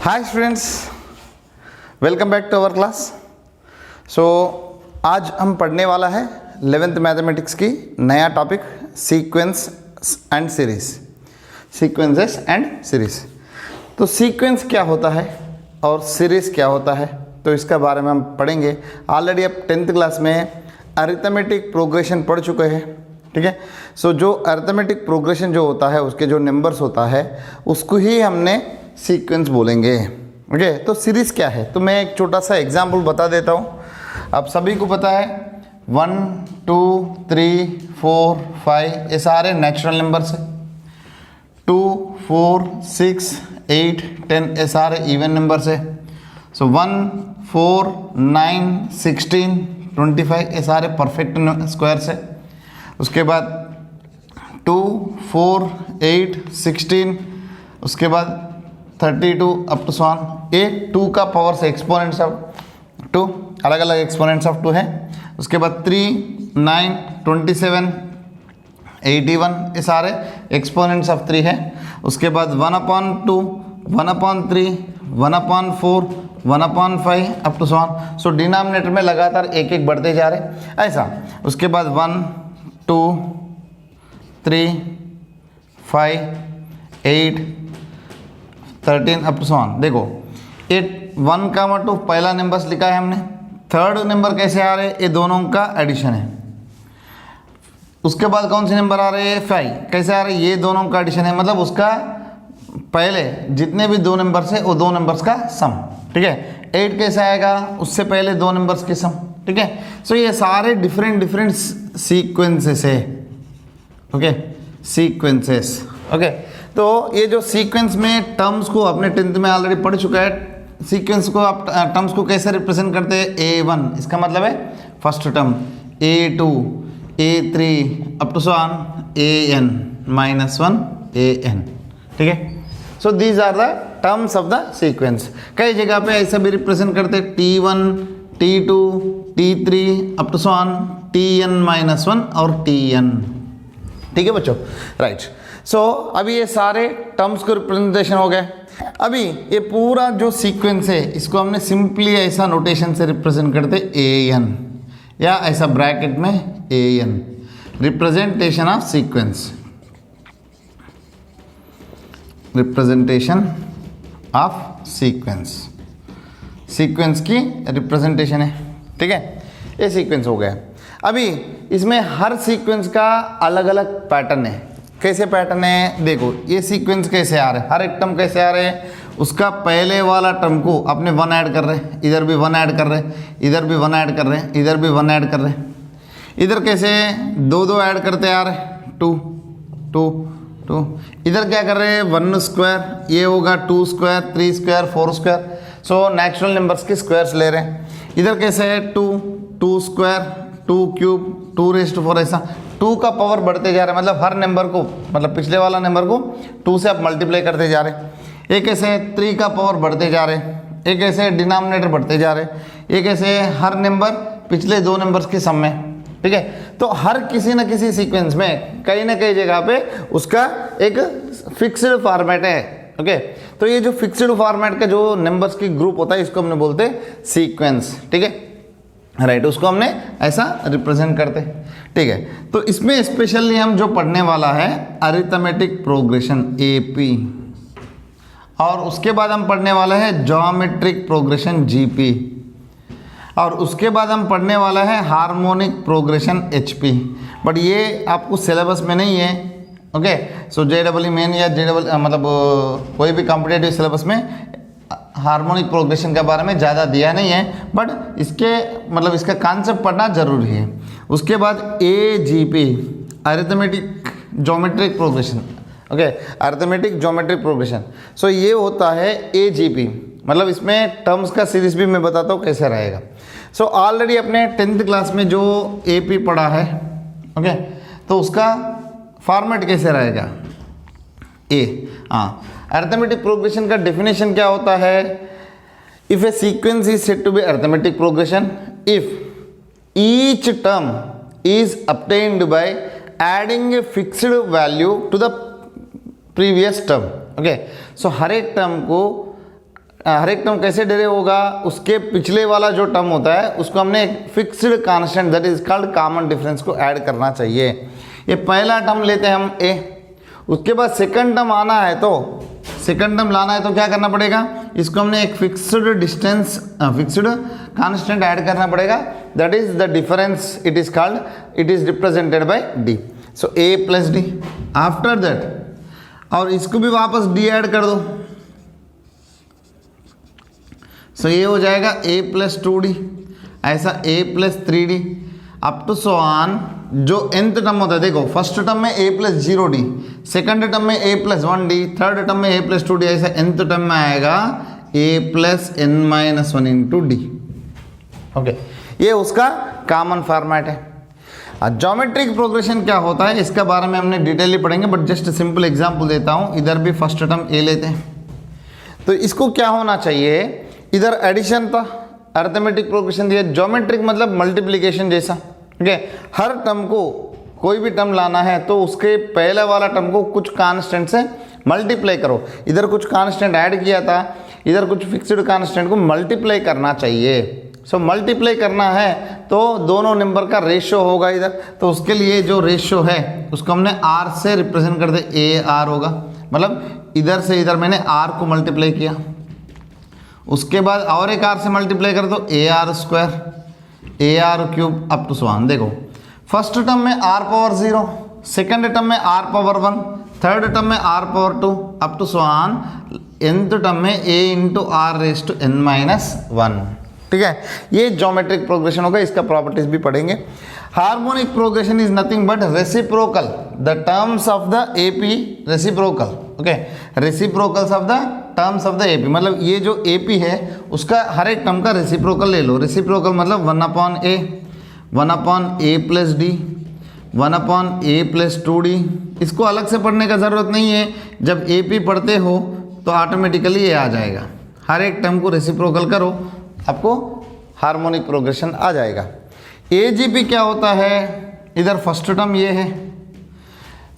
Hi students, welcome back to our class. So आज हम पढ़ने वाला है 11th मैथमेटिक्स की नया topic sequence and series. Sequences and series. तो सीक्वेंस क्या होता है और सीरीज क्या होता है, तो इसका बारे में हम पढ़ेंगे। ऑलरेडी आप 10th क्लास में अरिथमेटिक प्रोग्रेशन पढ़ चुके हैं, ठीक है। सो जो अरिथमेटिक प्रोग्रेशन जो होता है, उसके जो नंबर्स होता है, उसको ही हमने सीक्वेंस बोलेंगे। ओके, तो सीरीज क्या है, तो मैं एक छोटा सा एग्जाम्पल बता देता हूँ। आप सभी को पता है 1 2 3 4 5 ये सारे नेचुरल नंबर्स है। 2 4 6 8 10 ये सारे इवन नंबर्स है। सो 1 4 9 16 25 ये सारे परफेक्ट स्क्वायर्स है। उसके बाद 2 4 8 16, उसके बाद 32 अप टू सॉन, ये 2 का पावर से एक्सपोनेंट्स ऑफ 2, अलग अलग एक्सपोनेंट्स ऑफ 2 है। उसके बाद 3 9 27 81 ये सारे एक्सपोनेंट्स ऑफ 3 है। उसके बाद 1/2 1/3 1/4 1/5 up to so on. So denominator में लगातार एक एक बढ़ते जा रहे ऐसा। उसके बाद 1 2 3 5 8 13 अप टू सॉन। देखो 1 2 पहला नंबर्स लिखा है हमने। थर्ड नंबर कैसे आ रहे हैं, ये दोनों का एडिशन है। उसके बाद कौन से नंबर आ रहे हैं, 5 कैसे आ रहे हैं, ये दोनों का एडिशन है। मतलब उसका पहले जितने भी 2 नंबर्स है वो 2 नंबर्स का सम, ठीक है। 8 कैसे आएगा, उससे पहले 2 नंबर्स के सम, ठीक है। सो ये सारे डिफरेंट सीक्वेंसेस है। Okay, sequences. ओके, तो ये जो सीक्वेंस में टर्म्स को अपने 10th में ऑलरेडी पढ़ चुका है। सीक्वेंस को आप टर्म्स को कैसे रिप्रेजेंट करते हैं, A1 इसका मतलब है first term, A2 A3 up to so on AN -1 AN, ठीक है। So these are the terms of the sequence. कई जगह पे ऐसा भी रिप्रेजेंट करते हैं, T1 T2 T3 up to so on TN -1 और TN, ठीक है बच्चों, राइट। सो अभी ये सारे टर्म्स को रिप्रेजेंटेशन हो गए। अभी ये पूरा जो सीक्वेंस है, इसको हमने सिंपली ऐसा नोटेशन से रिप्रेजेंट करते AN, या ऐसा ब्रैकेट में AN, representation of sequence, representation of sequence, sequence की रिप्रेजेंटेशन है, ठीक है। ये सीक्वेंस हो गया। अभी इसमें हर सीक्वेंस का अलग अलग पैटर्न है। कैसे पैटर्न है, देखो ये सीक्वेंस कैसे आ रहे हैं, हर एक टर्म कैसे आ रहे हैं। उसका पहले वाला टर्म को अपने 1 ऐड कर रहे हैं, इधर भी 1 ऐड कर रहे हैं, इधर भी 1 ऐड कर रहे हैं, इधर भी 1 ऐड कर रहे हैं। इधर कैसे 2 ऐड करते आ रहे हैं, 2 2 2। इधर क्या कर रहे हैं, 1 स्क्वायर, ये होगा 2 square 3 square 4 square. So natural numbers के स्क्वायर्स ले रहे हैं। इधर कैसे है 2 2 स्क्वायर 2 क्यूब 2⁴, ऐसा 2 का पावर बढ़ते जा रहे हैं। मतलब हर नंबर को, मतलब पिछले वाला नंबर को 2 से आप मल्टीप्लाई करते जा रहे हैं। एक ऐसे 3 का पावर बढ़ते जा रहे हैं, एक ऐसे डिनोमिनेटर बढ़ते जा रहे हैं, एक ऐसे हर नंबर पिछले 2 नंबर्स के सम में, ठीक है। तो हर किसी न किसी सीक्वेंस में कहीं ना कहीं जगह पे उसका एक फिक्स्ड फॉर्मेट है। ओके, तो ये जो फिक्स्ड फॉर्मेट का जो नंबर्स की ग्रुप होता है, इसको हमने बोलते हैं सीक्वेंस, ठीक है, राइट। उसको हमने ऐसा रिप्रेजेंट करते हैं, ठीक है। तो इसमें स्पेशली हम जो पढ़ने वाला है अरिथमेटिक प्रोग्रेशन AP, और उसके बाद हम पढ़ने वाला है ज्योमेट्रिक प्रोग्रेशन GP, और उसके बाद हम पढ़ने वाला है हार्मोनिक प्रोग्रेशन HP। बट ये आपको सिलेबस में नहीं है। ओके, सो JEE मेन या मतलब कोई भी कॉम्पिटेटिव सिलेबस में हार्मोनिक प्रोग्रेशन के बारे में ज़्यादा दिया नहीं है, बट इसके मतलब इसका कॉन्सेप्ट पढ़ना जरूरी है। उसके बाद AGP arithmetic geometric progression. Okay, arithmetic geometric progression. So ये होता है AGP, मतलब इसमें टर्म्स का सीरीज भी मैं बताता हूँ कैसे रहेगा। सो ऑलरेडी अपने 10th क्लास में जो AP पढ़ा है, ओके, तो उसका फॉर्मेट कैसे रहेगा, अरिथमेटिक प्रोग्रेशन का डेफिनेशन क्या होता है, if a sequence is said to be arithmetic progression if each term is obtained by adding a fixed value to the previous term. Okay, so हर एक टर्म को हर एक टर्म कैसे डेरिव होगा, उसके पिछले वाला जो टर्म होता है उसको हमने एक fixed constant that is called common difference को ऐड करना चाहिए। ये पहला टर्म लेते हैं हम ए, उसके बाद सेकंड टर्म आना है तो सेकंड टर्म लाना है तो क्या करना पड़ेगा, इसको हमने एक fixed distance fixed constant add करना पड़ेगा that is the difference, it is called, it is represented by D. So A plus D, after that और इसको भी वापस डी ऐड कर दो, सो ये हो जाएगा a प्लस 2d, ऐसा a plus 3d up to so on. जो nth टर्म होता है देखो, फर्स्ट टर्म में a plus 0d, second term में a plus 1d, third term में a प्लस 2d, ऐसा nth टर्म में आएगा a plus n minus 1 into d. Okay, ये उसका कॉमन फॉर्मेट है। ज्योमेट्रिक प्रोग्रेशन क्या होता है इसका बारे में हमने डिटेली पढ़ेंगे, बट जस्ट सिंपल एग्जांपल देता हूँ। इधर भी फर्स्ट टर्म a लेते हैं तो इसको क्या होना चाहिए, इधर एडिशन था, अर्थमेटिक प्रोग्रेशन दिया, ज्योमेट्रिक मतलब मल्टीप्लिकेशन जैसा। ओके, हर टर्म को कोई भी टर्म लाना है तो उसके पहले वाला टर्म को कुछ कांस्टेंट से मल्टीप्लाई करो। इधर कुछ कांस्टेंट ऐड किया था, इधर कुछ फिक्स्ड कांस्टेंट को मल्टीप्लाई करना चाहिए। सो मल्टीप्लाई करना है तो दोनों नंबर का रेशियो होगा इधर, तो उसके लिए जो रेशियो है उसको हमने r से रिप्रेजेंट कर दे, ए आर होगा, मतलब इधर से इधर मैंने r को मल्टीप्लाई किया, उसके बाद और एक r से मल्टीप्लाई कर दो, a r square, a r cube up to so on. देखो फर्स्ट टर्म में r पावर 0, सेकंड टर्म में r पावर 1, थर्ड टर्म में r power 2 up to so on, nth term में a into r raise to n minus 1। ठीक है, ये geometric progression होगा, इसका प्रॉपर्टीज भी पढ़ेंगे। Harmonic progression is nothing but reciprocal the terms of the AP, reciprocal. Okay, reciprocals of the terms of the AP, मतलब ये जो एपी है उसका हर एक टर्म का रेसिप्रोकल ले लो। रेसिप्रोकल मतलब 1 अपॉन ए, 1 अपॉन ए प्लस डी, 1 अपॉन ए प्लस 2d। इसको अलग से पढ़ने का ज़रूरत नहीं है, जब एपी पढ़ते हो तो ऑटोमेटिकली ये आ जाएगा। हर एक टर्म को रेसिप्रोकल करो, आपको हार्मोनिक प्रोग्रेशन आ जाएगा। एजीपी क्या होता है, इधर फर्स्ट टर्म ये है,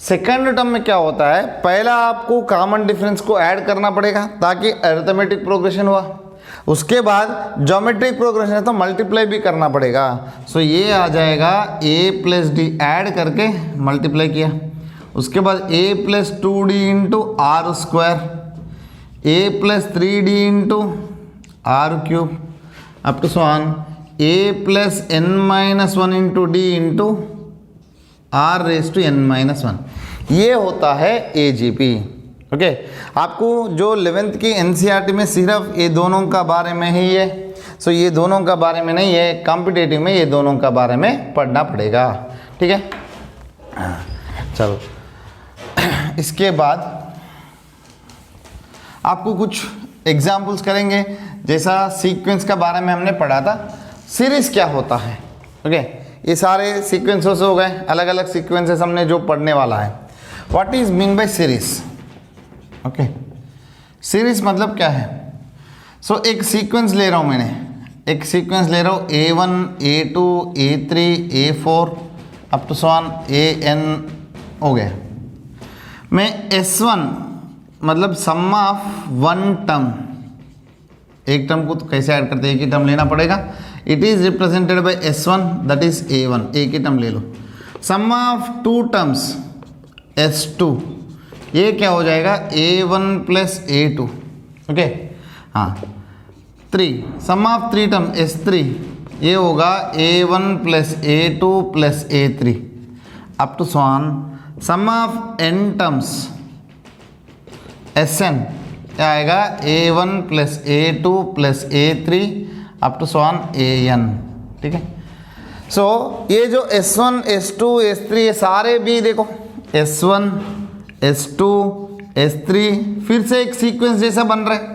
सेकंड टर्म में क्या होता है, पहला आपको कॉमन डिफरेंस को ऐड करना पड़ेगा ताकि अरिथमेटिक प्रोग्रेशन हुआ, उसके बाद ज्योमेट्रिक प्रोग्रेशन है तो मल्टीप्लाई भी करना पड़ेगा। सो ये आ जाएगा a प्लस डी, ऐड करके मल्टीप्लाई किया, उसके बाद a plus 2d into r square, a plus 3d into r cube up to so on, a plus n minus 1 into D into r raise to n minus 1। ये होता है AGP. Okay, आपको जो 11th की NCERT में सिर्फ ये दोनों का बारे में ही है, सो ये दोनों का बारे में नहीं है, कॉम्पिटेटिव में ये दोनों का बारे में पढ़ना पड़ेगा। ठीक है, चलो इसके बाद आपको कुछ एग्जाम्पल्स करेंगे, जैसा सीक्वेंस का बारे में हमने पढ़ा था, सीरीज क्या होता है। ओके, ये सारे सीक्वेंसेस हो गए, अलग अलग सीक्वेंसेस हमने जो पढ़ने वाला है। What is mean by series. Okay, series मतलब क्या है, सो एक सीक्वेंस ले रहा हूँ मैंने, एक सीक्वेंस ले रहा हूँ A1 A2 A3 A4 up to so on AN हो गया। मैं S1 मतलब सम ऑफ वन टर्म, एक टर्म को तो कैसे ऐड करते हैं, एक ही टर्म लेना पड़ेगा। It is represented by S1 that is A1, एक ही टर्म ले लो। सम ऑफ टू टर्म्स S2, ये क्या हो जाएगा A1 प्लस A2। ओके, हाँ 3, सम ऑफ 3 टर्म S3, ये होगा A1 plus A2 plus A3 up to so on. Sum of n terms Sn, क्या आएगा A1 plus A2 plus A3 up to so on AN। ठीक है, so ये जो S1 S2 S3 ये सारे भी देखो S1 S2 S3 फिर से एक सीक्वेंस जैसा बन रहा है।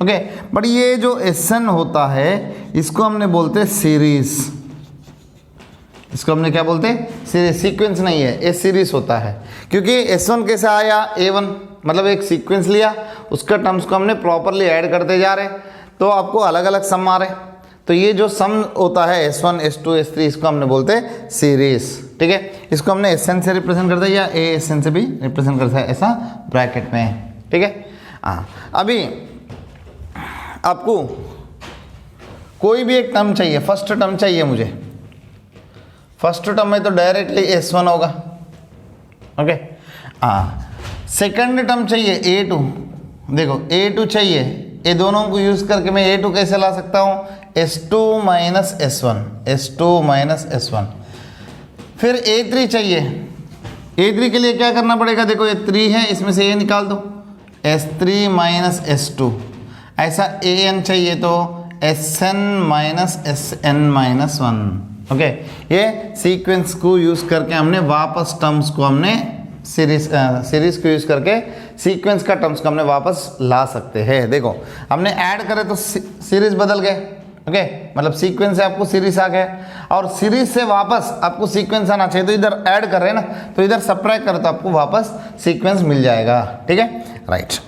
ओके, बट ये जो Sn होता है इसको हमने बोलते हैं सीरीज, इसको हमने क्या बोलते हैं, सीरीज। सीक्वेंस नहीं है, ये सीरीज होता है, क्योंकि S1 कैसे आया A1 मतलब एक सीक्वेंस लिया, उसका टर्म्स को हमने प्रॉपरली ऐड करते जा रहे, तो आपको अलग अलग सम आ रहे। तो ये जो सम होता है S1 S2 S3 इसको हमने बोलते हैं सीरीज। ठीक है, इसको हमने Sn से रिप्रेजेंट करते हैं या Asn से भी रिप्रेजेंट करता है, ऐसा ब्रैकेट में। ठीक है, हाँ अभी आपको कोई भी एक टर्म चाहिए, फर्स्ट टर्म चाहिए मुझे, फर्स्ट टर्म में तो डायरेक्टली S1 होगा, ओके। हाँ, सेकंड टर्म चाहिए A2, देखो A2 चाहिए, ये दोनों को यूज करके मैं A2 कैसे ला सकता हूँ, S2 minus S1, S2 minus S1। फिर A3 चाहिए, A3 के लिए क्या करना पड़ेगा, देखो ये 3 है, इसमें से ये निकाल दो, S3 माइनस S2। ऐसा AN चाहिए तो Sn minus Sn minus 1, okay. ये सीक्वेंस को यूज करके हमने वापस टर्म्स को हमने सीरीज को यूज करके सीक्वेंस का टर्म्स को हमने वापस ला सकते हैं। देखो हमने ऐड करे तो सीरीज बदल गए, ओके, मतलब सीक्वेंस से आपको सीरीज आ गया, और सीरीज से वापस आपको सीक्वेंस आना चाहिए, तो इधर ऐड कर रहे हैं ना, तो इधर सब्ट्रैक्ट करे तो आपको वापस सीक्वेंस मिल जाएगा, ठीक है, राइट।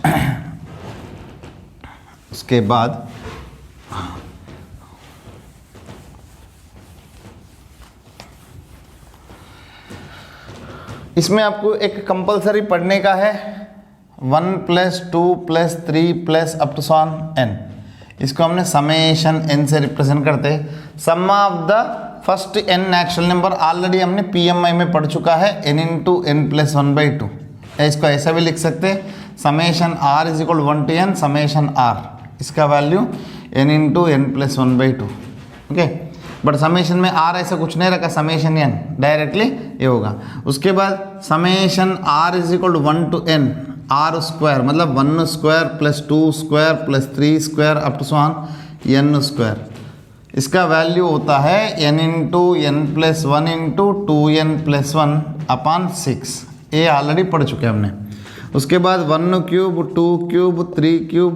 उसके बाद इसमें आपको एक कंपलसरी पढ़ने का है 1 + 2 + 3 + अप टू सॉन n। इसको हमने समेशन n से रिप्रेजेंट करते हैं। Sum of the first n natural number already हमने PMI में पढ़ चुका है, n × n + 1/2। इसको ऐसा भी लिख सकते हैं, summation r = 1 to n summation r, इसका value n × n + 1/2, okay. But summation में r ऐसा कुछ नहीं रखा, समेशन n डायरेक्टली ये होगा। उसके बाद summation r = 1 to n r², मतलब 1² + 2² + 3² अप टू सॉन n²। इसका वैल्यू होता है n × n + 1 × 2n + 1/6। ये ऑलरेडी पढ़ चुके हैं हमने। उसके बाद 1³ 2³ 3³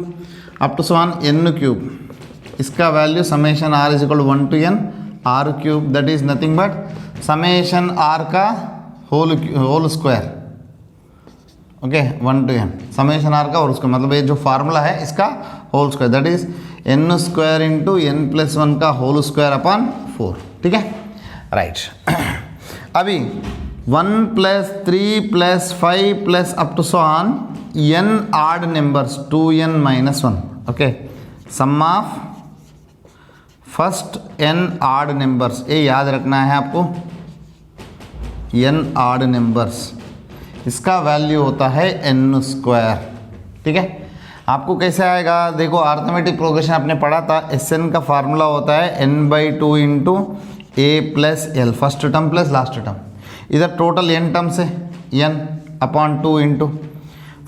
अप टू सॉन n³। इसका value summation r = 1 to n r³, that is nothing but summation r का whole square, okay, 1 to n summation r का होल स्क्वायर, मतलब ये जो फार्मूला है इसका whole square, that is n² × n + 1 का whole square upon 4, ठीक है, राइट। अभी 1 + 3 + 5 + up to so on n odd numbers 2n - 1, okay. Sum of first n odd numbers, ये याद रखना है आपको, n ऑड नंबर्स, इसका वैल्यू होता है n², ठीक है। आपको कैसे आएगा, देखो अर्थमेटिक प्रोग्रेशन आपने पढ़ा था, Sn का फार्मूला होता है n/2 × a + l, first term plus last term. इधर टोटल n टर्म्स है, n/2 ×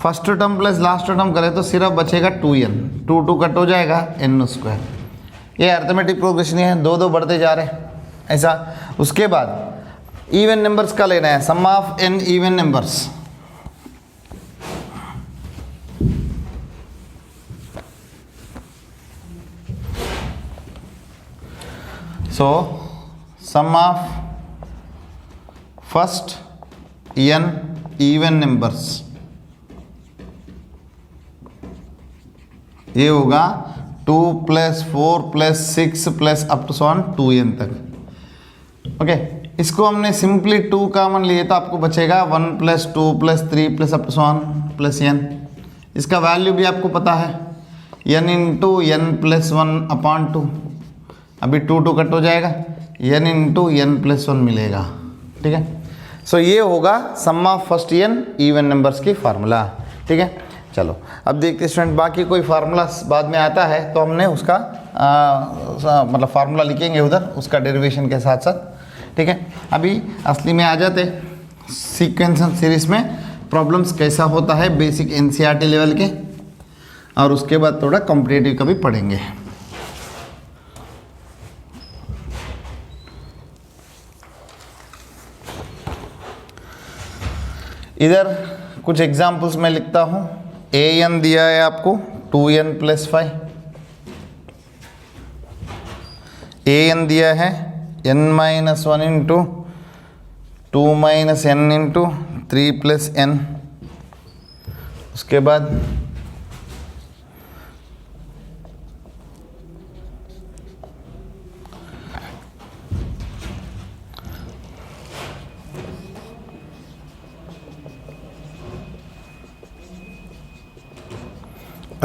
first term plus last term करें तो सिर्फ बचेगा 2n, 2 कट हो जाएगा n²। ये अर्थमेटिक प्रोग्रेशन है, 2 बढ़ते जा रहे हैं ऐसा। उसके बाद इवन नंबर्स का लेना है, sum of n even numbers. So sum of first n even numbers, ये होगा 2 + 4 + 6 + अप टू सॉन 2n तक, ओके। इसको हमने सिंपली 2 कॉमन लिए तो आपको बचेगा 1 + 2 + 3 + अप टू सॉन +n। इसका वैल्यू भी आपको पता है, n × n + 1/2। अभी 2 कट हो जाएगा, n × n + 1 मिलेगा, ठीक है। सो ये होगा sum of first n even numbers की फार्मूला, ठीक है। चलो अब देखते स्टूडेंट, बाकी कोई फार्मूला बाद में आता है तो हमने उसका मतलब फार्मूला लिखेंगे उधर, उसका डेरिवेशन के साथ साथ, ठीक है। अभी असली में आ जाते सीक्वेंस एंड सीरीज में प्रॉब्लम्स कैसा होता है बेसिक NCERT लेवल के, और उसके बाद थोड़ा कॉम्पिटिटिव का भी पढ़ेंगे। इधर कुछ एग्जाम्पल्स मैं लिखता हूँ। an दिया है आपको 2n + 5, an दिया है n - 1 × 2 - n × 3 + n। उसके बाद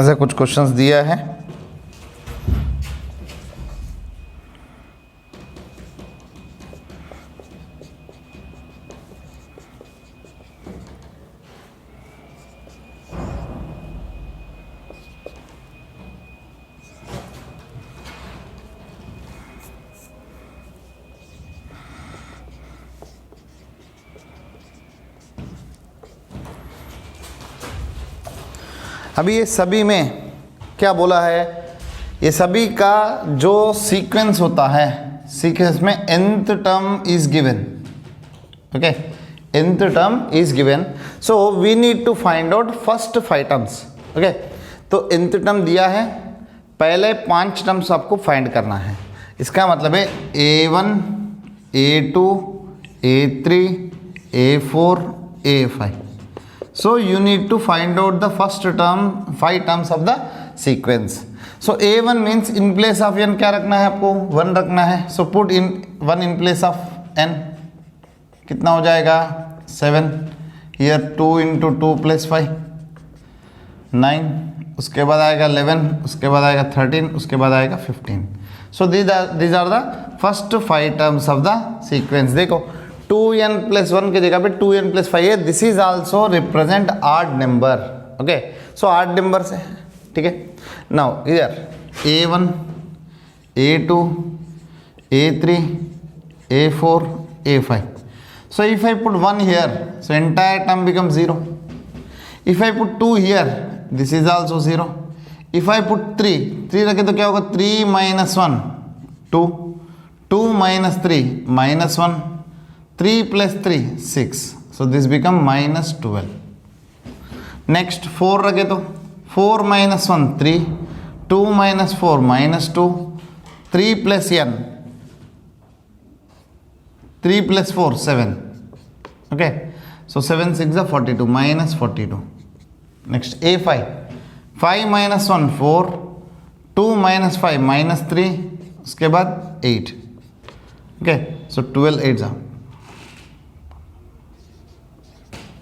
ऐसा कुछ क्वेश्चंस दिया है। अभी ये सभी में क्या बोला है, ये सभी का जो सीक्वेंस होता है, सीक्वेंस में nth term is given, okay, nth term is given, so we need to find out first 5 terms, okay. तो nth टर्म दिया है, पहले 5 टर्म्स आपको फाइंड करना है। इसका मतलब है a1, a2, a3, a4, a5. So you need to find out the first term, 5 terms of the sequence. So a1 means in place of n क्या रखना है आपको, 1 रखना है। So put in 1 in place of n, कितना हो जाएगा 7, here 2 into 2 plus 5 9, उसके बाद आएगा 11, उसके बाद आएगा 13, उसके बाद आएगा 15। So these are the first 5 terms of the sequence। देखो 2n plus 1 की जगह पे 2n plus 5 है, this is also represent odd number, okay. So odd number से, ठीक है। नाउ इधर a1, a2, a3, a4, a5. So if I put 1 here, so entire term becomes 0. If I put 2 here, this is also 0. If I put 3 रखे तो क्या होगा, 3 minus 1 2, 2 minus 3 minus 1, 3 plus 3 6, so this become minus 12. Next 4 रखे तो 4 minus 1 3, 2 minus 4 minus 2, 3 plus n, 3 plus 4 7, okay, so 7 6 are 42, minus 42. Next a5, 5 minus 1 4, 2 minus 5 minus 3, उसके बाद 8, okay, so 12 8 are,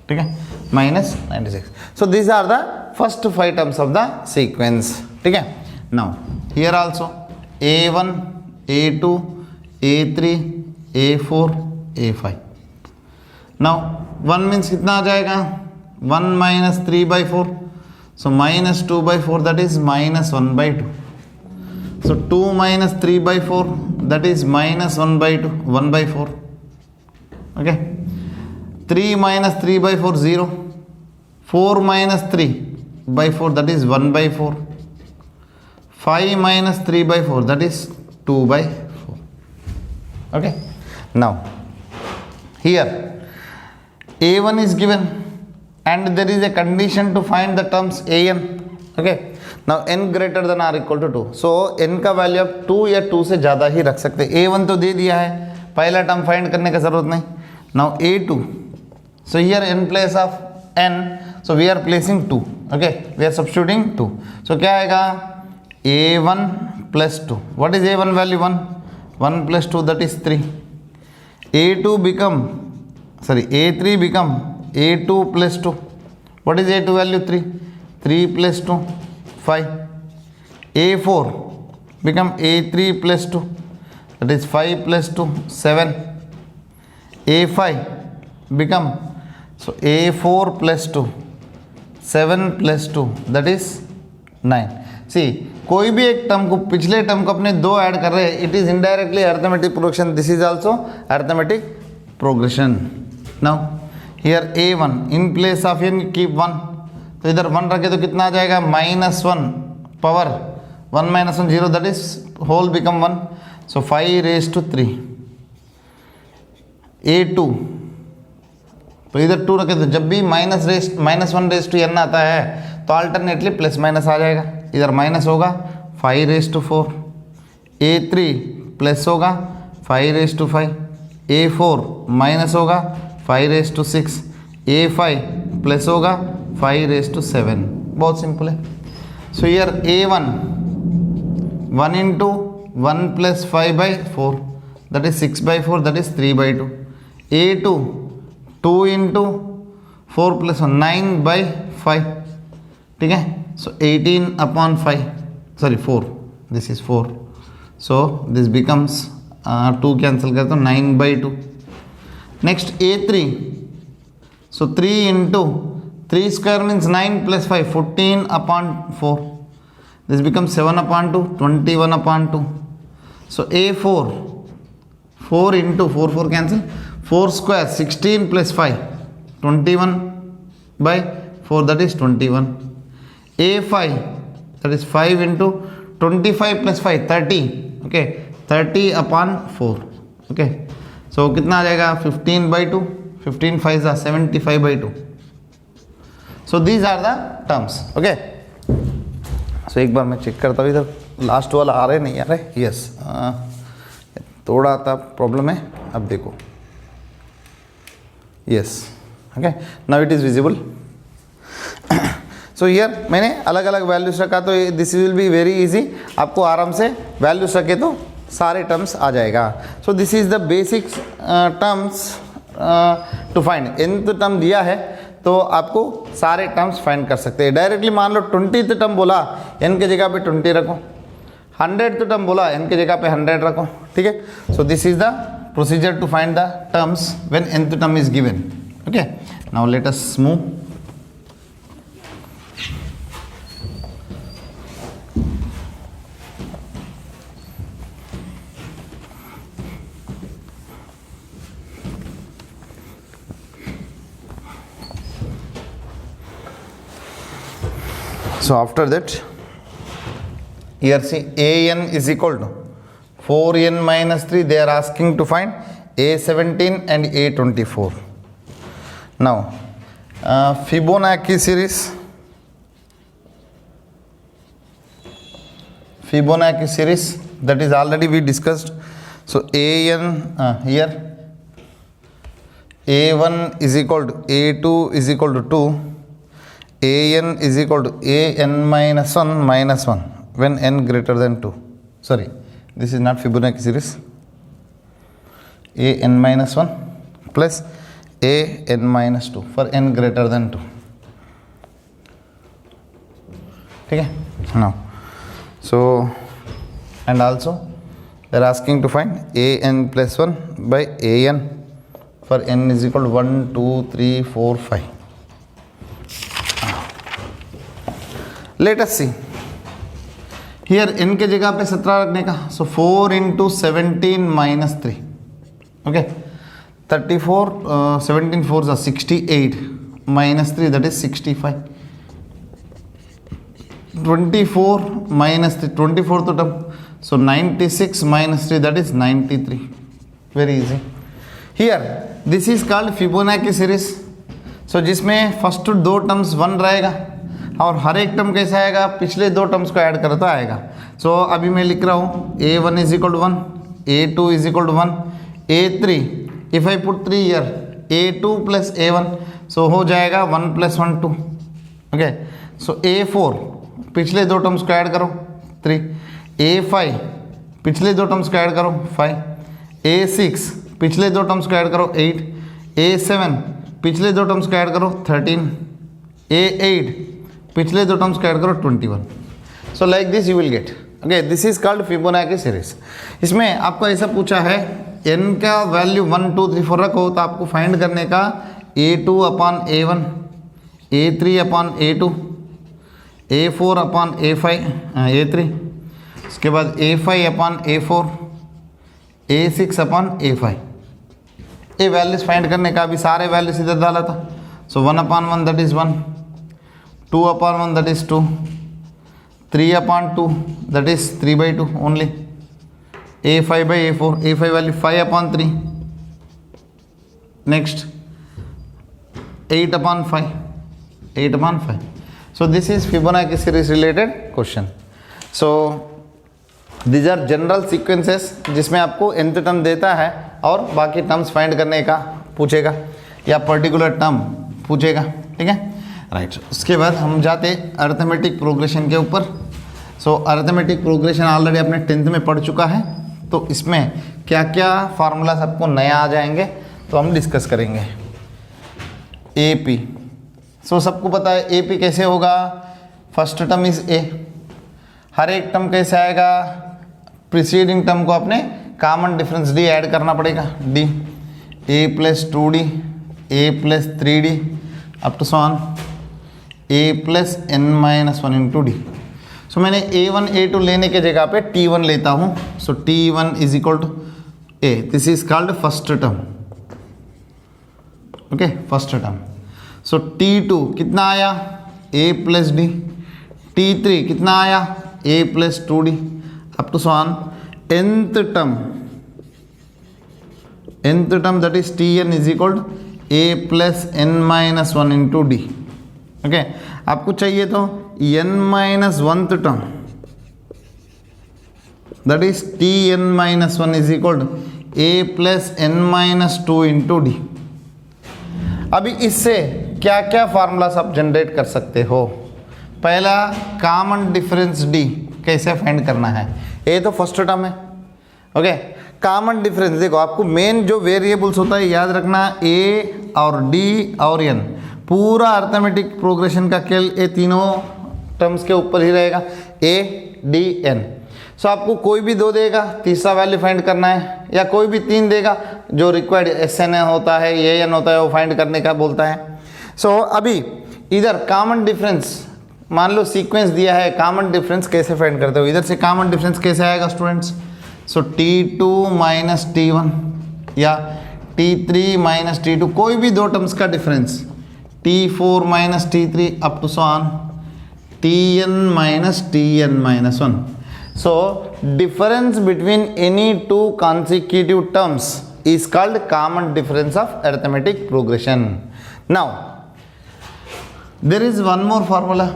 ठीक है, minus 96. So these are the first 5 terms of the sequence, ठीक है। Now here also a1, a2, a3, a4, a5. Now 1 means कितना आ जाएगा, 1 minus 3 by 4, so minus 2 by 4, that is minus 1 by 2. So 2 minus 3 by 4, that is minus 1 by 2, 1 by 4, okay। 3 minus 3 by 4 0, 4 minus 3 by 4, that is 1 by 4, 5 minus 3 by 4, that is 2 by 4, okay। Now here a1 is given and there is a condition to find the terms an, okay। Now n greater than or equal to 2, so n का value आप 2 या 2 से ज़्यादा ही रख सकते हैं। a1 तो दे दिया है, पहला टर्म फाइंड करने का ज़रूरत नहीं। Now a2, so here in place of n, so we are placing 2, okay, we are substituting 2, so क्या आएगा a1 plus 2, what is a1 value, 1, 1 plus 2, that is 3, a2 become, sorry, a3 become a2 plus 2, what is a2 value, 3, 3 plus 2 5, a4 become a3 plus 2, that is 5 plus 2 7, a5 become, so a4 plus 2 7 plus 2, that is 9. सी कोई भी एक term को, पिछले term को अपने 2 add कर रहे हैं, it is indirectly arithmetic progression, this is also arithmetic progression. Now here a1 in place of n keep 1, तो इधर 1 रखे तो कितना आ जाएगा, -1 power 1 minus 1 0, that is whole become 1, so 5 raised to 3, a2, तो इधर 2 रखे तो जब भी -1 रेस्ट टू n आता है तो अल्टरनेटली प्लस माइनस आ जाएगा, इधर माइनस होगा 5 रेस्ट टू 4, a3 प्लस होगा 5 रेस्ट टू 5, a4 माइनस होगा 5 रेस्ट टू 6, a5 प्लस होगा 5 रेस्ट टू 7, बहुत सिंपल है। So here a1 1 into 1 plus 5 by 4, that is 6 by 4, that is 3 by 2, a2 2 into 4 plus 1 9 by 5, ठीक है। सो 18 upon 5, sorry 4, this is 4, so this becomes 2 cancel करते हो 9 by 2। Next a3, so 3 into 3 square means 9 plus 5 14 upon 4, this becomes 7 upon 2 21 upon 2, so a4 4 into 4 cancel, 4 square 16 plus 5 21 by 4, that is 21, A5 that is 5 into 25 plus 5 30, okay 30/4, okay so कितना आ जाएगा 15/2, 15 5 75/2. सो these are the terms, okay. So एक बार मैं check करता हूँ इधर लास्ट वाला आ रहे नहीं आ रहे. यस, थोड़ा सा प्रॉब्लम है. अब देखो, yes, okay now it is visible. So here मैंने अलग अलग वैल्यूज रखा तो this will be very easy. आपको आराम से वैल्यूज रखे तो सारे टर्म्स आ जाएगा. So this is the basic terms to find. nth term दिया है तो आपको सारे टर्म्स फाइंड कर सकते हैं डायरेक्टली. मान लो 20th टर्म बोला, n के जगह पे 20 रखो. 100th टर्म बोला, n के जगह पे 100 रखो. ठीक है. So this is the procedure to find the terms when nth term is given. Okay now let us move. So after that, here see an is equal to 4n minus 3. They are asking to find a17 and a24. Now Fibonacci series. Fibonacci series that is already we discussed. So an here a1 is equal to a2 is equal to 2. an is equal to an minus 1 minus 1 when n greater than 2. Sorry, this is not Fibonacci series. an minus 1 plus an minus 2 for n greater than 2. ठीक है. now so and also they are asking to find an plus 1 by an for n is equal to 1 2 3 4 5. Let us see here n के जगह पे 17 रखने का. So 4 into 17 minus 3, okay 34 17 4 68 minus 3 that is 65. 24 minus 3 24 तो टर्म. So 96 minus 3 that is 93. Very easy. Here this is called Fibonacci series. So जिसमें first 2 terms 1 रहेगा और हर एक टर्म कैसा आएगा, पिछले 2 टर्म्स को ऐड करो तो आएगा. सो अभी मैं लिख रहा हूँ a1 is equal to 1, a2 is equal to 1, a3 if I put 3 here a2 plus a1 so हो जाएगा 1 प्लस 1 2. ओके सो a4 पिछले 2 टर्म्स को ऐड करो 3, a5 पिछले 2 टर्म्स को ऐड करो 5, a6 पिछले 2 टर्म्स को ऐड करो 8, a7 पिछले 2 टर्म्स को ऐड करो 13, a8 पिछले 2 टर्म्स को ऐड करो 21. So like this you will get. Okay this is called Fibonacci series. इसमें आपको ऐसा पूछा है n का वैल्यू 1 2 3 4 रखो तो आपको फाइंड करने का a2 upon a1, a3 upon a2, a4 upon a5 a3, उसके बाद a5 upon a4, a6 upon a5. ये वैल्यूज फाइंड करने का अभी सारे वैल्यूज इधर डाला था. सो 1 upon 1 that is 1, 2 upon 1 that is 2, 3 upon 2 that is 3/2 only, a5 by a4, a5 value 5 upon 3, next 8 upon 5, 8 upon 5. So this is Fibonacci series related question. So these are general sequences जिसमें आपको nth term देता है और बाकी terms find करने का पूछेगा या पर्टिकुलर टर्म पूछेगा. ठीक है राइट. उसके बाद हम जाते अर्थमेटिक प्रोग्रेशन के ऊपर. सो अर्थमेटिक प्रोग्रेशन ऑलरेडी आपने 10th में पढ़ चुका है तो इसमें क्या क्या फार्मूलाज आपको नया आ जाएंगे तो हम डिस्कस करेंगे. AP. सो सबको पता है AP कैसे होगा. First term is A. हर एक टर्म कैसे आएगा, प्रीसीडिंग टर्म को अपने कॉमन डिफरेंस D ऐड करना पड़ेगा. D A plus 2D A plus 3D up to so on a plus n minus 1 into D. So मैंने a1 a2 लेने के जगह पे t1 लेता हूँ. So t1 is equal to a. This is called first term. Okay first term. So t2 कितना आया a plus D, T3 कितना आया a plus 2d up to so on nth term that is Tn is equal a plus n minus 1 into d. Okay, आपको चाहिए तो n minus 1th term that is Tn minus 1 is equal a plus n minus 2 into d. अभी इससे क्या क्या formulas आप generate कर सकते हो। पहला कॉमन डिफरेंस d कैसे फाइंड करना है, ये तो फर्स्ट टर्म है। ओके, कॉमन डिफरेंस देखो, आपको मेन जो वेरिएबल्स होता है याद रखना a और d और n। पूरा अर्थमेटिक प्रोग्रेशन का खेल ये तीनों टर्म्स के ऊपर ही रहेगा, a d n। सो आपको कोई भी दो देगा, तीसरा वैल्यू फाइंड करना है, या कोई भी तीन देगा जो रिक्वायर्ड एस एन होता है, ए एन होता है, वो फाइंड करने का बोलता है। सो अभी इधर कॉमन डिफरेंस मान लो सीक्वेंस दिया है, कॉमन डिफरेंस कैसे फाइंड करते हो, इधर से कॉमन डिफरेंस कैसे आएगा स्टूडेंट्स। सो T2 माइनस T1 या T3 माइनस T2, कोई भी दो टर्म्स का difference, T4 minus T3 up to so on Tn minus Tn minus 1। So difference between any two consecutive terms is called common difference of arithmetic progression. Now there is one more formula.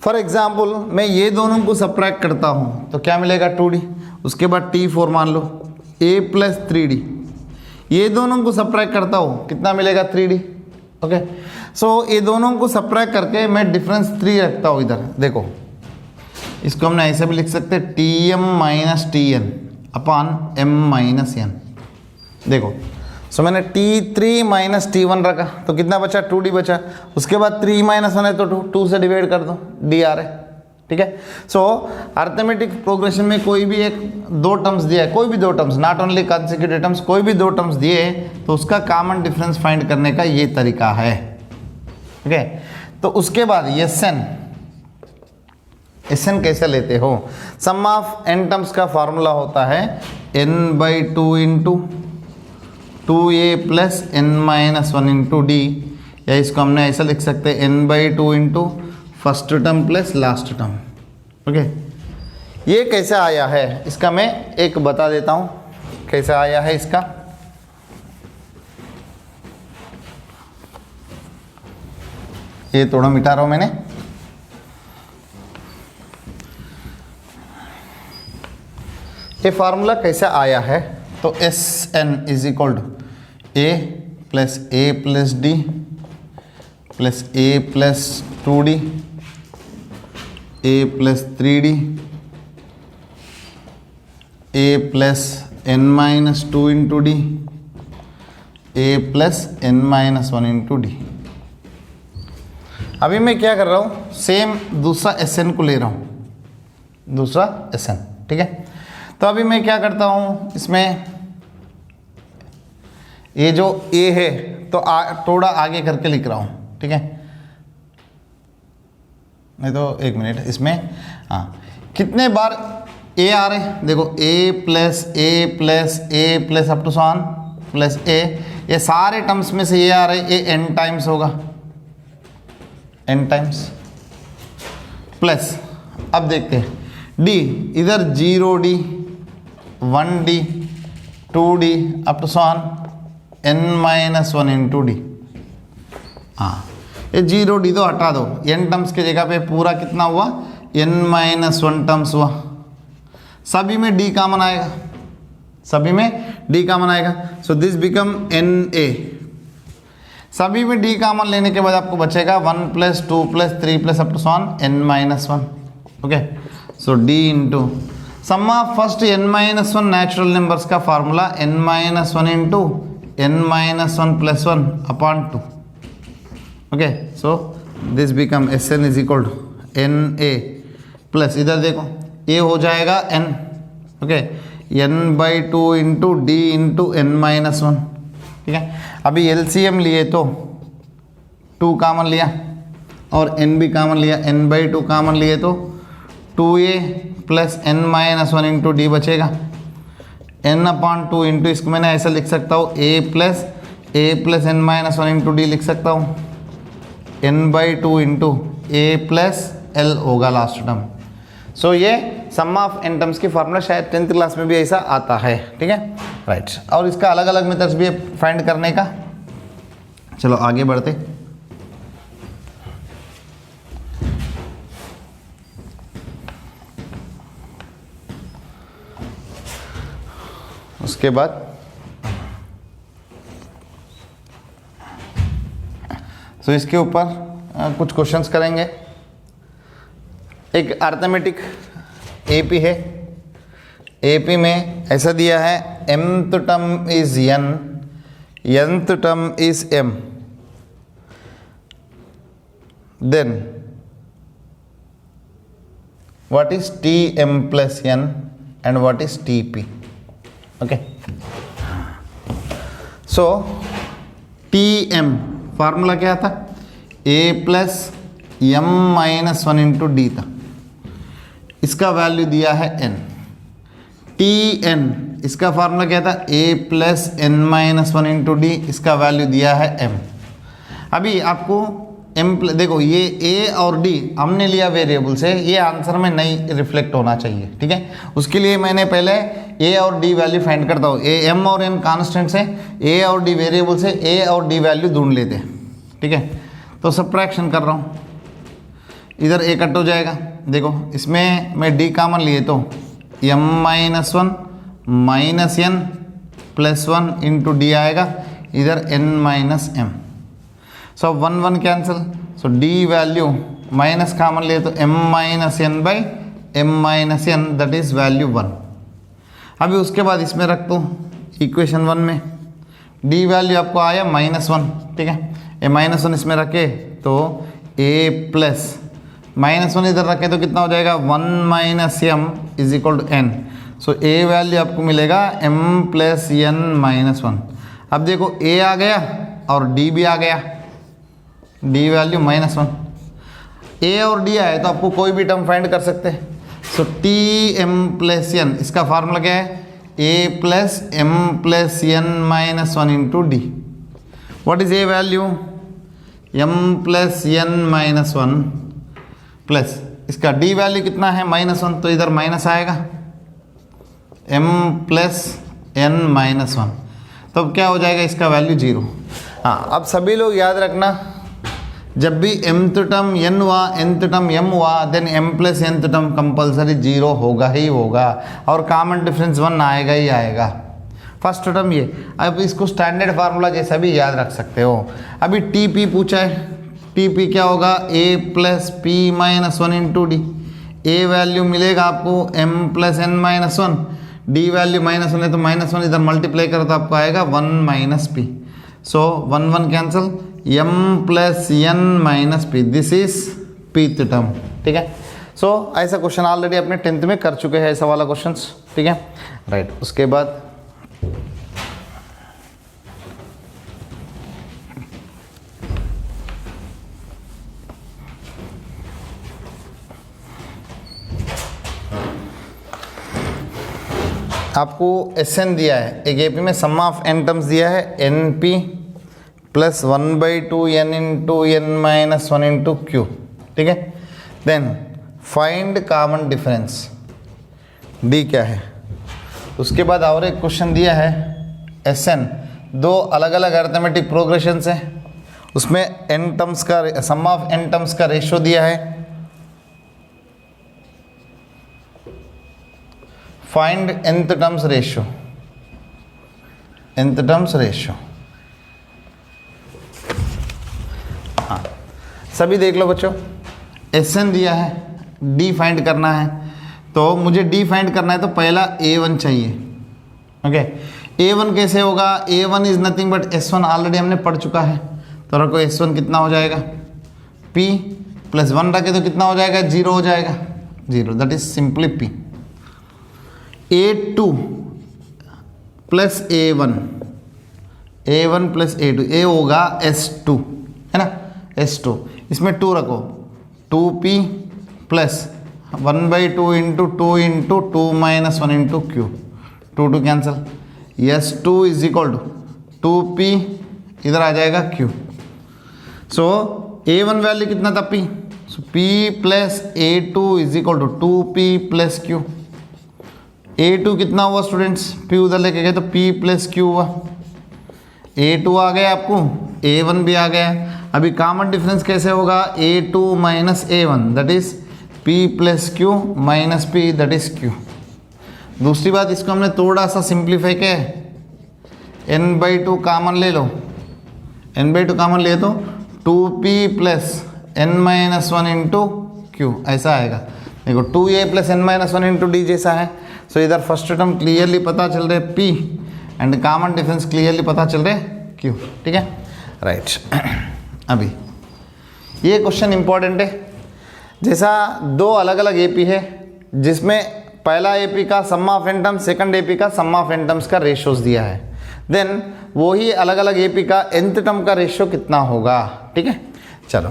For example, मैं ये दोनों को subtract करता हूँ तो क्या मिलेगा 2d, उसके बाद T4 मान लो a प्लस 3d, ये दोनों को सब्ट्रैक्ट करता हूँ कितना मिलेगा 3d। ओके, सो ये दोनों को सब्ट्रैक्ट करके मैं डिफरेंस 3 रखता हूँ इधर। देखो इसको हमने ऐसे भी लिख सकते हैं Tm minus Tn upon m minus n। देखो सो मैंने T3 माइनस T1 रखा तो कितना बचा 2d बचा, उसके बाद 3 माइनस 1 है तो 2 से डिवाइड कर दो, d आ रहा है। ठीक है, सो अर्थमेटिक प्रोग्रेशन में कोई भी एक दो टर्म्स दिया है, कोई भी दो terms, not only consecutive terms, कोई भी दो टर्म्स दिए तो उसका कॉमन डिफरेंस फाइंड करने का ये तरीका है। ओके, तो उसके बाद एन कैसे लेते हो, सम ऑफ एन टर्म्स का फॉर्मूला होता है n/2 into 2a plus n minus 1 into D, या इसको हमने ऐसा लिख सकते हैं n/2 into first term plus last term. Okay, ये कैसे आया है इसका मैं एक बता देता हूँ कैसे आया है इसका। ये थोड़ा मिटा रहा हूँ मैंने। ये फार्मूला कैसे आया है, तो S N is equal to a plus d plus a plus 2d a plus 3d a plus n minus 2 into d a plus n minus 1 into d. अभी मैं क्या कर रहा हूँ, सेम दूसरा एस एन को ले रहा हूँ, दूसरा एस एन। ठीक है, तो अभी मैं क्या करता हूँ, इसमें ये जो a है तो थोड़ा आगे करके लिख रहा हूँ। ठीक है, नहीं तो एक मिनट, इसमें हाँ कितने बार a आ रहे हैं, देखो a plus up to so on plus a, ये सारे टर्म्स में से ये आ रहे हैं, a n टाइम्स होगा, n टाइम्स प्लस, अब देखते हैं d, इधर 0d 1d 2d up to so on n minus 1 into d. हाँ, ये 0d तो हटा दो, n टर्म्स की जगह पे पूरा कितना हुआ n माइनस 1 टर्म्स हुआ, सभी में d कॉमन आएगा, सभी में d कॉमन आएगा। सो दिस बिकम na, सभी में d कॉमन लेने के बाद आपको बचेगा 1 plus 2 plus 3 plus up to so on n minus 1। Okay, so d into sum of first n minus 1 natural numbers का formula n minus 1 into n minus 1 plus 1 upon 2। Okay, so this become S N is equal to N A plus, इधर देखो A हो जाएगा n। Okay, n/2 into D into n minus 1। ठीक है, अभी LCM लिए तो 2 कॉमन लिया और n भी कॉमन लिया, n/2 कॉमन लिए तो 2a plus n minus 1 into D बचेगा, n अपॉन 2 इंटू, इसको मैंने ऐसा लिख सकता हूँ a plus n minus 1 into D लिख सकता हूँ, n/2 into a plus L होगा लास्ट टर्म। सो ये सम ऑफ एन टर्म्स की फार्मूला शायद 10th क्लास में भी ऐसा आता है, ठीक है, राइट। और इसका अलग अलग मेथड्स भी है फाइंड करने का। चलो आगे बढ़ते। उसके बाद तो इसके ऊपर कुछ क्वेश्चंस करेंगे। एक अर्थमेटिक एपी है, एपी में ऐसा दिया है mth term is n, nth term is m, then what is tm plus n and what is tp, okay। so tm formula क्या था, a plus m minus 1 into D था, इसका value दिया है n। tn इसका formula क्या था, a plus n minus 1 into D, इसका वैल्यू दिया है m। अभी आपको m देखो ये a और d हमने लिया वेरिएबल से, ये आंसर में नहीं रिफ्लेक्ट होना चाहिए, ठीक है। उसके लिए मैंने पहले a और d वैल्यू फाइंड करता हूँ। m और n कांस्टेंट से, a और d वेरिएबल से a और d वैल्यू ढूंढ लेते हैं, ठीक है। तो सब्ट्रैक्शन कर रहा हूँ, इधर a कट हो जाएगा। देखो इसमें मैं d कॉमन लिए तो m minus 1 minus n plus 1 into D आएगा, इधर n माइनस m। सो 1 1 कैंसिल, सो d वैल्यू माइनस कॉमन लिए तो m minus n by m minus n, that is value 1। अभी उसके बाद इसमें रख दो इक्वेशन 1 में, d वैल्यू आपको आया -1, ठीक है। ए -1 इसमें रखे तो a प्लस -1 इधर रखे तो कितना हो जाएगा, 1 minus m is equal to n। So a value आपको मिलेगा m प्लस n माइनस 1। अब देखो a आ गया और d भी आ गया, d वैल्यू -1, a और d आए तो आपको कोई भी टर्म फाइंड कर सकते हैं। सो tm प्लस n, इसका फार्मूला क्या है, a plus m plus n minus 1 into D. What is a value, m plus n minus 1 plus इसका d वैल्यू कितना है -1, तो इधर माइनस आएगा, m प्लस n माइनस 1, तो अब क्या हो जाएगा, इसका वैल्यू 0। हाँ, अब सभी लोग याद रखना, जब भी mth टर्म n हुआ, nth टर्म m हुआ, then m plus nth term compulsory 0 होगा ही होगा, और कॉमन डिफरेंस 1 आएगा ही आएगा। फर्स्ट टर्म ये, अब इसको स्टैंडर्ड फार्मूला जैसा भी याद रख सकते हो। अभी टीपी पूछा है, टीपी क्या होगा, a plus P minus 1 into d. A value मिलेगा आपको m plus n minus 1, D value -1 है तो -1 इधर मल्टीप्लाई करो तो आपको आएगा 1 minus P. So 1 1 cancel, m plus n minus P, this is pth term, ठीक है। सो ऐसा क्वेश्चन ऑलरेडी अपने 10th में कर चुके हैं, ऐसा वाला क्वेश्चन, ठीक है, राइट। उसके बाद आपको Sn दिया है, एक एपी में सम ऑफ n टर्म्स दिया है np plus 1/2 n into n minus 1 into q, ठीक है। Then find common difference, d क्या है। उसके बाद और एक क्वेश्चन दिया है Sn, दो अलग अलग अर्थमेटिक प्रोग्रेशन है, उसमें n टर्म्स का सम ऑफ n टर्म्स का रेशो दिया है। Find nth terms ratio, nth terms ratio. हाँ, सभी देख लो बच्चों, Sn दिया है, d फाइंड करना है, तो मुझे d फाइंड करना है तो पहला a1 चाहिए, ओके। a1 कैसे होगा, a1 is nothing but s1, already हमने पढ़ चुका है, तो रखो s1 कितना हो जाएगा, p प्लस 1 रखे तो कितना हो जाएगा, 0 हो जाएगा, 0, that is simply p। a2 plus a1, a1 plus a2, a होगा s2, है ना, s2, इसमें 2 रखो, 2p plus 1/2 into 2 into 2 minus 1 into q, 2 cancel, s2 is equal to 2p, इधर आ जाएगा q। सो a1 वैल्यू कितना था p, so P plus A2 is equal to 2P plus Q। A2 कितना हुआ स्टूडेंट्स, P उधर लेके गए तो P प्लस Q हुआ। A2 आ गया आपको, A1 भी आ गया। अभी कॉमन डिफरेंस कैसे होगा, A2 minus A1 that is P plus Q minus P that is Q। दूसरी बात, इसको हमने थोड़ा सा सिंप्लीफाई किया है, n/2 कॉमन ले लो, n/2 कॉमन ले तो 2P plus n-1 into Q ऐसा आएगा। देखो 2A plus n-1 into D जैसा है। सो इधर फर्स्ट टर्म क्लियरली पता चल रहे P and common difference clearly पता चल रहे Q, ठीक है राइट। अभी ये क्वेश्चन इंपॉर्टेंट है। जैसा दो अलग अलग AP है जिसमें पहला AP का sum of n terms, second AP का सम ऑफ n टर्म्स का रेशियोज दिया है, देन वही अलग अलग AP का nth टर्म का रेशियो कितना होगा, ठीक है। चलो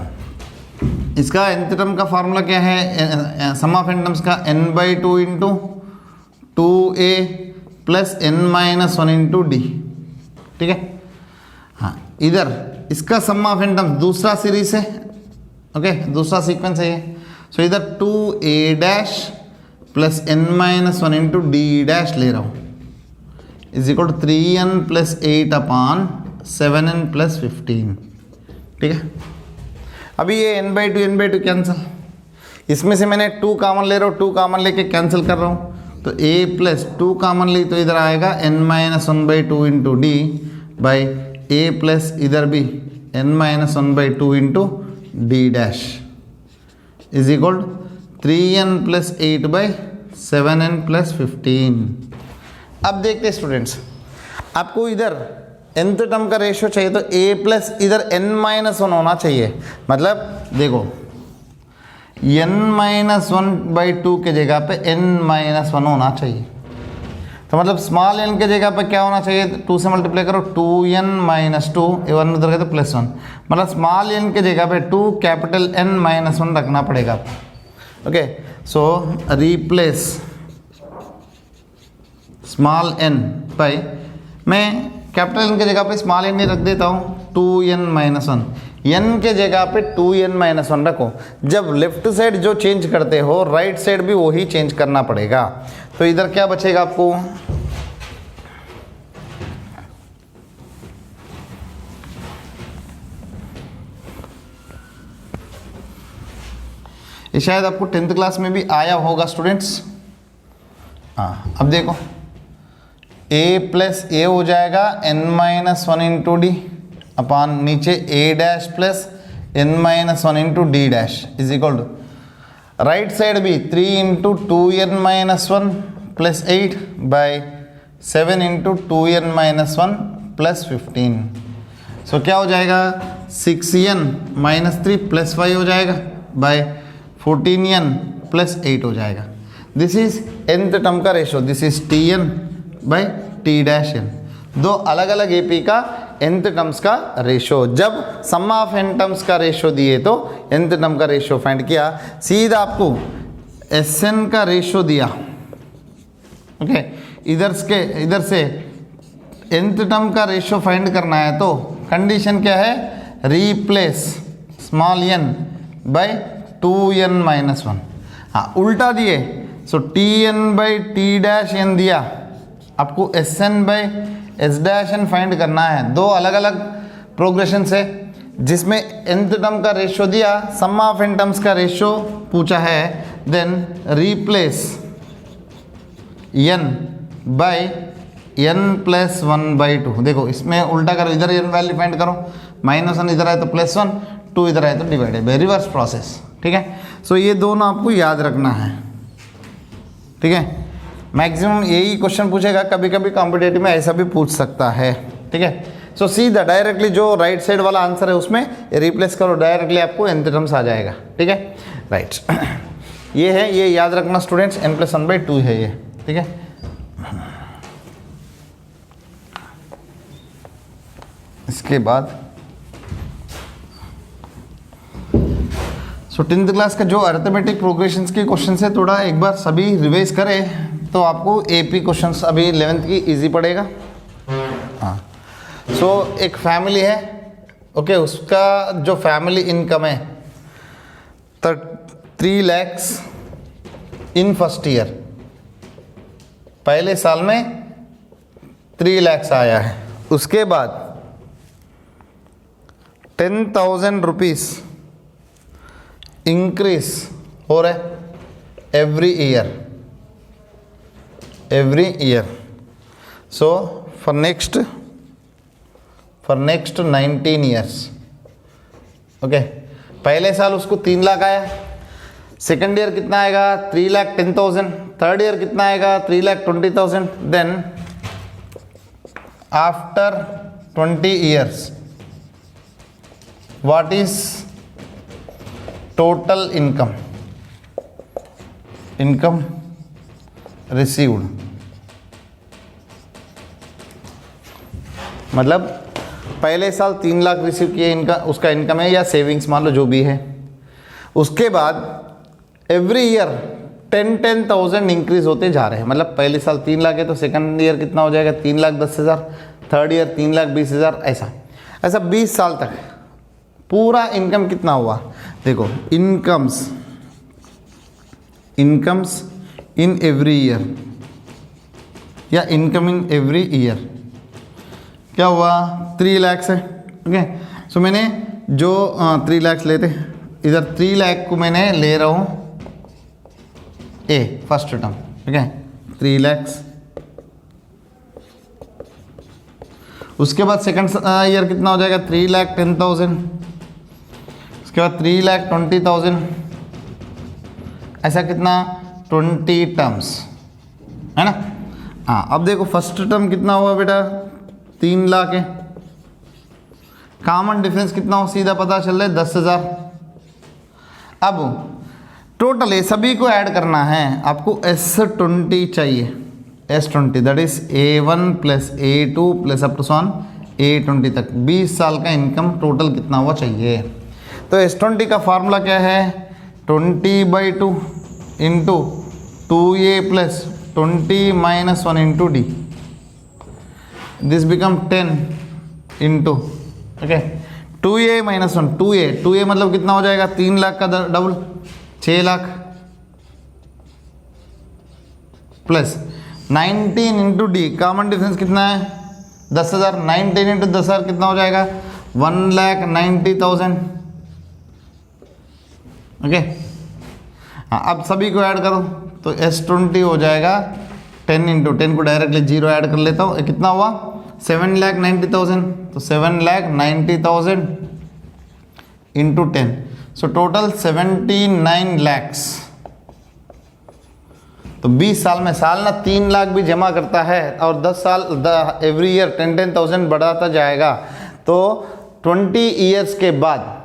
इसका nth टर्म का फार्मूला क्या है, सम ऑफ n टर्म्स का n/2 into 2A plus n-1 into D, ठीक है। हाँ इधर इसका सम ऑफ n टर्म्स दूसरा सीरीज है, ओके दूसरा सीक्वेंस है ये। सो इधर 2A dash plus n-1 into D dash ले रहा हूँ is equal to 3n plus 8 upon 7n plus 15, ठीक है। अभी ये n/2 कैंसिल, इसमें से मैंने 2 कॉमन ले रहा हूँ, 2 कॉमन लेके कैंसिल कर रहा हूँ, तो A प्लस 2 कॉमन ली तो इधर आएगा n-1/2 into D by A plus इधर भी n-1/2 into D dash is equal 3n plus 8 by 7n plus 15। अब देखते हैं स्टूडेंट्स, आपको इधर nth टर्म का रेशियो चाहिए तो A प्लस इधर n-1 होना चाहिए। मतलब देखो n-1/2 के जगह पे n-1 होना चाहिए, तो मतलब स्मॉल n के जगह पे क्या होना चाहिए, 2 से मल्टीप्लाई करो 2n-2, 1 उधर गए तो +1, मतलब स्मॉल n के जगह पे 2 कैपिटल n-1 रखना पड़ेगा। Okay so replace small n by, मैं कैपिटल n के जगह पे स्मॉल n नहीं रख देता हूँ 2n-1, n के जगह पे 2n-1 रखो। जब लेफ्ट साइड जो चेंज करते हो राइट साइड भी वही चेंज करना पड़ेगा। तो इधर क्या बचेगा आपको, ये शायद आपको 10th क्लास में भी आया होगा स्टूडेंट्स। हाँ अब देखो A प्लस A हो जाएगा n-1 इंटू डी अपॉन नीचे A dash plus n-1 into d dash is equal to right side भी 3 into 2n-1 plus 8 by 7 into 2n-1 plus 15। So क्या हो जाएगा 6n-3 प्लस 5 हो जाएगा बाई 14n प्लस 8 हो जाएगा। दिस इज nth टर्म का ratio, this is tn by t dash n, दो अलग अलग AP का nth टर्म्स का रेशियो। जब सम ऑफ n टर्म्स का रेशियो दिए तो nth टर्म का रेशियो फाइंड किया, सीधा आपको Sn का रेशियो दिया, ओके इधर से nth टर्म का रेशियो फाइंड करना है तो कंडीशन क्या है, replace small n by 2n-1। हाँ उल्टा दिए, सो tn by t dash n दिया, आपको Sn by S dash n find करना है। दो अलग अलग प्रोग्रेशन से जिसमें nth टर्म का रेशियो दिया, सम ऑफ n टर्म्स का रेशियो पूछा है, then replace n by n plus 1/2। देखो इसमें उल्टा करो, इधर n वैल्यू फाइंड करो, -1 इधर आए तो +1, 2 इधर आए तो डिवाइडेड बाई, रिवर्स प्रोसेस, ठीक है। सो ये दोनों आपको याद रखना है, ठीक है। मैक्सिमम यही क्वेश्चन पूछेगा, कभी कभी कॉम्पिटेटिव में ऐसा भी पूछ सकता है, ठीक है। सो सीधा डायरेक्टली जो राइट साइड वाला आंसर है उसमें रिप्लेस करो, डायरेक्टली आपको nth टर्म्स आ जाएगा, ठीक है राइट। ये है, ये याद रखना स्टूडेंट्स, n+1/2 है ये, ठीक है। इसके बाद सो 10th क्लास का जो अरिथमेटिक प्रोग्रेशंस के क्वेश्चन है, थोड़ा एक बार सभी रिवाइज करें तो आपको AP क्वेश्चंस अभी 11th की इजी पड़ेगा। हाँ सो एक फैमिली है, ओके उसका जो फैमिली इनकम है 3 lakhs इन फर्स्ट ईयर, पहले साल में 3 lakhs आया है। उसके बाद 10,000 रुपीज इंक्रीज हो रहा है every year. So for next 19 years. Okay, पहले साल उसको 3 लाख आया, सेकेंड ईयर कितना आएगा 3,10,000, थर्ड ईयर कितना आएगा 3,20,000, then after 20 years what is total income received. मतलब पहले साल 3 लाख रिसीव किए, इनका उसका इनकम है या सेविंग्स मान लो जो भी है। उसके बाद एवरी ईयर 10,000 इंक्रीज होते जा रहे हैं। मतलब पहले साल 3 लाख है तो सेकंड ईयर कितना हो जाएगा 3,10,000, थर्ड ईयर 3,20,000, ऐसा 20 साल तक पूरा इनकम कितना हुआ। देखो, इनकम्स इन एवरी ईयर या इनकम इन एवरी ईयर क्या हुआ 3 लाख है। ओके, सो मैंने जो 3 लाख लेते, इधर 3 लाख को मैंने ले रहा हूँ ए फर्स्ट टर्म। ओके, 3 लाख। उसके बाद सेकंड ईयर कितना हो जाएगा 3,10,000, उसके बाद 3,20,000, ऐसा कितना 20 टर्म्स है ना। हाँ, अब देखो फर्स्ट टर्म कितना हुआ बेटा 3 लाख है। कॉमन डिफरेंस कितना हो सीधा पता चल रहा है 10,000। अब टोटल ये सभी को ऐड करना है आपको। S20 चाहिए, S20 that is A1 plus A2 plus up to A20 तक 20 साल का इनकम टोटल कितना हुआ चाहिए। तो S20 का फार्मूला क्या है 20/2 into 2A plus 20 minus 1 into D, this become 10 into okay 2A minus 1, 2A मतलब कितना हो जाएगा 3 लाख का double 6 lakh plus 19 into D, common difference कितना है 10,000, 19 इंटू 10,000 कितना हो जाएगा 1,90,000। ओके, हाँ, अब सभी को ऐड करो तो S20 हो जाएगा 10 इंटू 10 को डायरेक्टली 0 ऐड कर लेता हूँ, कितना हुआ 7,90,000। तो 7,90,000 इंटू 10, सो टोटल 79 लैक्स। तो 20 साल में साल ना 3 लाख भी जमा करता है और 10 साल एवरी ईयर 10,000 बढ़ाता जाएगा, तो 20 ईयर्स के बाद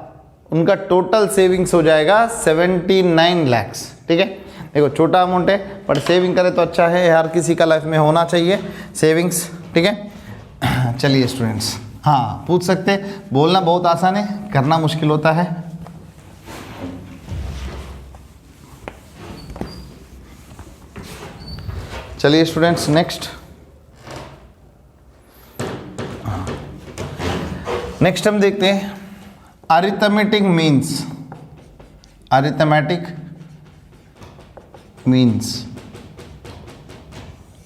उनका टोटल सेविंग्स हो जाएगा 79 लैक्स। ठीक है, देखो छोटा अमाउंट है पर सेविंग करे तो अच्छा है, हर किसी का लाइफ में होना चाहिए सेविंग्स। ठीक है, चलिए स्टूडेंट्स, हाँ पूछ सकते, बोलना बहुत आसान है, करना मुश्किल होता है। चलिए स्टूडेंट्स, नेक्स्ट हम देखते हैं arithmetic means.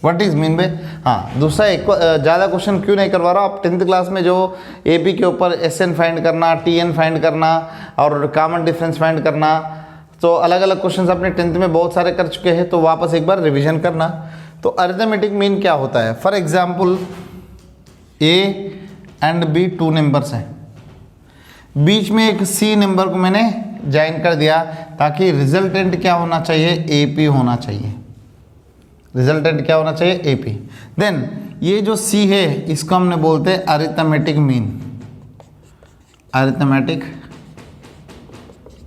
What is mean बे। हाँ, दूसरा एक ज़्यादा क्वेश्चन क्यों नहीं करवा रहा हूँ, आप 10th क्लास में जो एपी के ऊपर SN फाइंड करना, TN फाइंड करना और कॉमन डिफरेंस फाइंड करना, तो अलग अलग क्वेश्चंस अपने 10th में बहुत सारे कर चुके हैं, तो वापस एक बार रिवीजन करना। तो अरिथमेटिक मीन क्या होता है, for example A and B 2 numbers हैं, बीच में एक C नंबर को मैंने ज्वाइन कर दिया ताकि रिजल्टेंट क्या होना चाहिए AP होना चाहिए, रिजल्टेंट क्या होना चाहिए AP। देन ये जो C है इसको हमने बोलते हैं अरिथमेटिक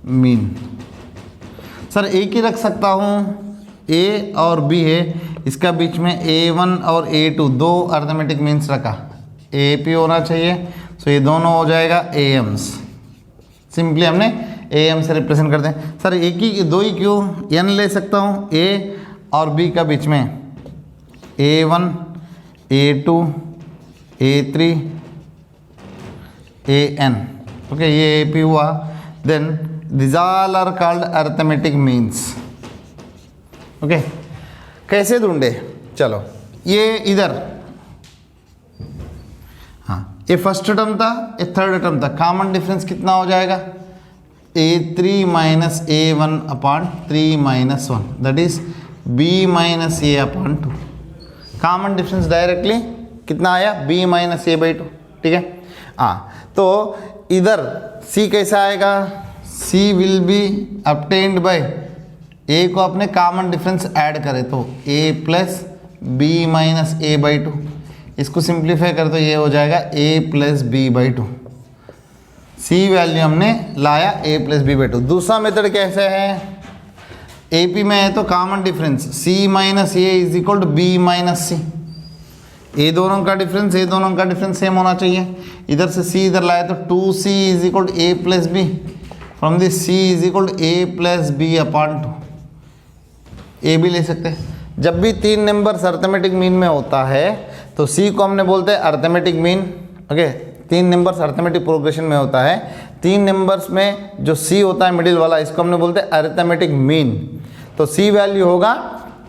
मीन। सर एक ही रख सकता हूँ, A और B है, इसका बीच में A1 और A2 दो अरिथमेटिक मीन्स रखा, AP होना चाहिए, तो ये दोनों हो जाएगा AMs। सिंपली हमने AM से रिप्रेजेंट करते हैं। सर एक ही दो ही क्यों, N ले सकता हूँ, A और B का बीच में A1 A2 A3 AN। Okay, ये AP हुआ। Then this all are called arithmetic means. Okay, कैसे ढूंढे? चलो ये इधर, हाँ ये फर्स्ट टर्म था, ये थर्ड टर्म था, कॉमन डिफरेंस कितना हो जाएगा? a3 minus a1 upon 3 minus 1 that is b minus a upon 2। Common difference directly कितना आया? b minus a by 2। ठीक है, हाँ तो इधर c कैसा आएगा? c will be obtained by a को अपने कॉमन डिफरेंस ऐड करें तो a plus b minus a by 2। इसको सिंप्लीफाई कर तो ये हो जाएगा a plus b by 2। c value हमने लाया a प्लस b बाई 2। दूसरा मेथड कैसे है? AP में है तो common difference c minus a is equal to b minus c। ये दोनों का डिफरेंस सेम होना चाहिए। इधर से c इधर लाया तो 2c is equal to a plus b, from this c is equal to a plus b upon 2। a भी ले सकते हैं। जब भी तीन नंबर्स अरिथमेटिक मीन में होता है तो c को हमने बोलते हैं अरिथमेटिक मीन। ओके, तीन नंबर्स अरिथमेटिक प्रोग्रेशन में होता है, तीन नंबर्स में जो c होता है मिडिल वाला, इसको हमने बोलते हैं अरिथमेटिक मीन। तो c वैल्यू होगा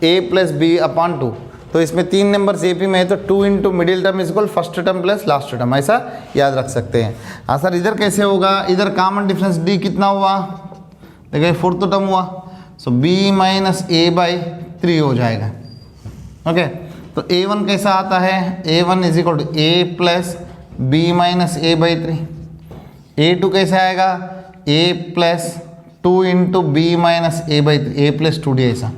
a प्लस b अपॉन 2। तो इसमें तीन नंबर्स AP में है तो 2 into middle term is equal first term plus last term, ऐसा याद रख सकते हैं। हाँ सर, इधर कैसे होगा? इधर कॉमन डिफरेंस d कितना हुआ? देखिए फोर्थ टर्म हुआ, सो b माइनस a बाई 3 हो जाएगा। ओके, तो a1 कैसा आता है? a1 is equal to a plus b minus a by 3। a2 कैसे आएगा? a plus 2 into b minus a by 3, a plus 2d ऐसा।